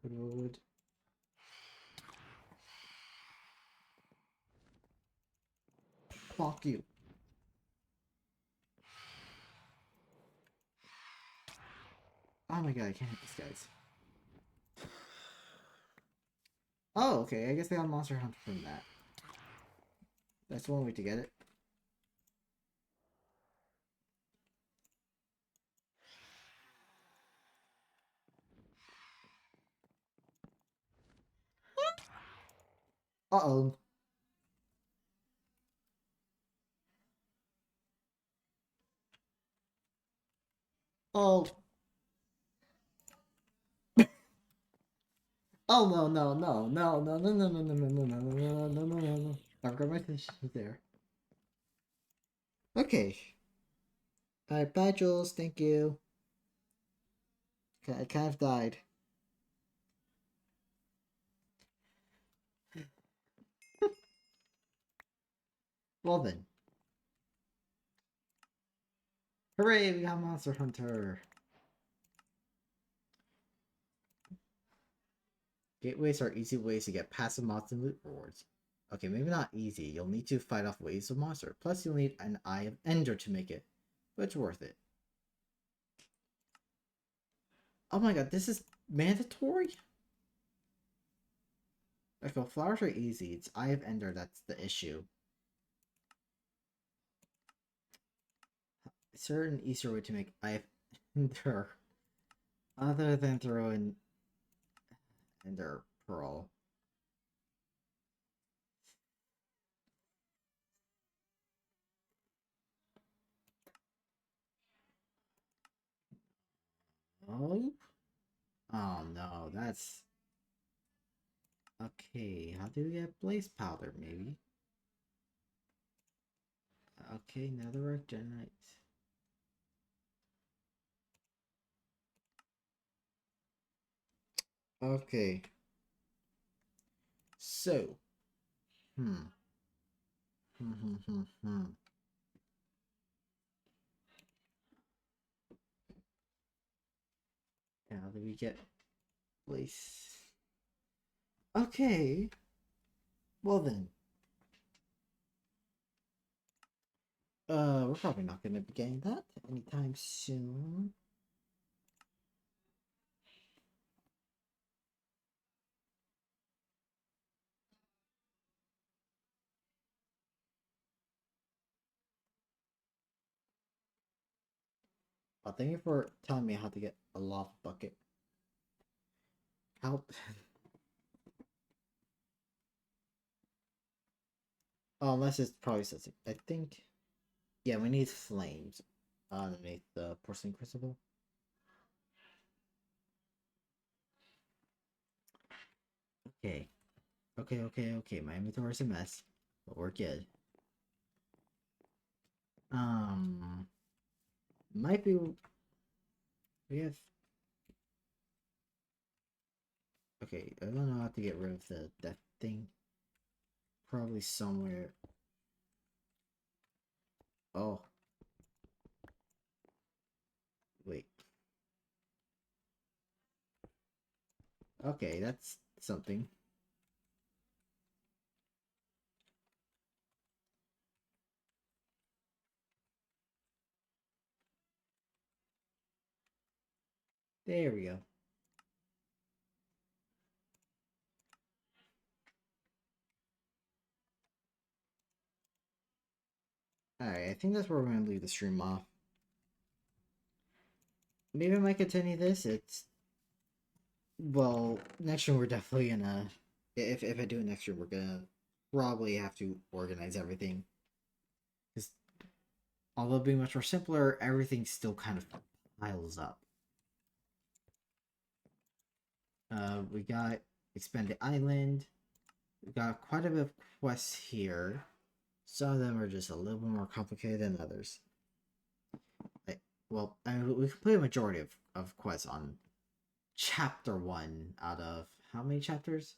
Wood. Fuck you. Oh my god, I can't hit these guys. Oh, okay, I guess they got Monster Hunter from that. That's one way to get it. Uh-oh. Oh. Oh no no no no no no no no no no no no no no no no no. I've got my fish there. Okay. Alright, bye Jules, thank you. I kind of died. Well then. Hooray, we got Monster Hunter. Gateways are easy ways to get passive mods and loot rewards. Okay, maybe not easy. You'll need to fight off waves of monster. Plus, you'll need an Eye of Ender to make it. But it's worth it. Oh my god, this is mandatory? Like, well, flowers are easy. It's Eye of Ender that's the issue. Is there an easier way to make Eye of Ender other than throw in Ender Pearl? Oh? Oh no, that's... Okay, how do we get Blaze Powder, maybe? Okay, Netherrack generates... Okay. So... Hmm. Hmm. How do we get Blaze... Okay. Well then. We're probably not gonna be getting that anytime soon. Well, thank you for telling me how to get a lava bucket. How? Oh, unless it's probably says it. I think. Yeah, we need flames underneath the porcelain crucible. Okay. Okay. My inventory's a mess, but we're good. Might be. We have. Okay, I don't know how to get rid of the death thing. Probably somewhere. Oh. Wait. Okay, that's something. There we go. Alright, I think that's where we're gonna leave the stream off. Maybe I might continue this. It's... Well, next year we're definitely gonna... If I do it next year, we're gonna probably have to organize everything. Because although being much more simpler, everything still kind of piles up. We got Expanded Island. We got quite a bit of quests here. Some of them are just a little bit more complicated than others. Well, I mean, we completed a majority of quests on chapter 1 out of how many chapters?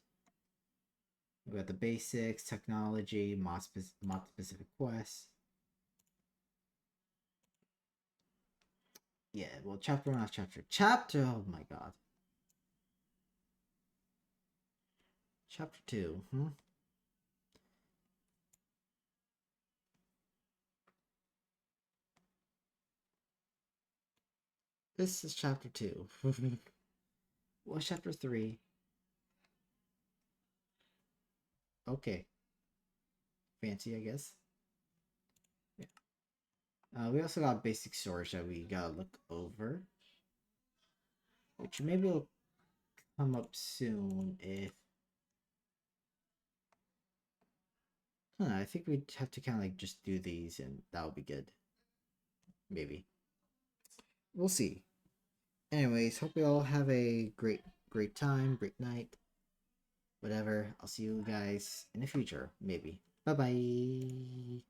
We got the basics, technology, mod specific quests. Yeah, well, chapter 1 not chapter. Oh my god. Chapter 2, This is chapter 2. What's chapter 3? Okay. Fancy, I guess. Yeah. We also got basic storage that we gotta look over. Which maybe will come up soon if... I think we'd have to kind of like just do these and that would be good. Maybe. We'll see. Anyways, hope you all have a great time, great night. Whatever. I'll see you guys in the future, maybe. Bye bye.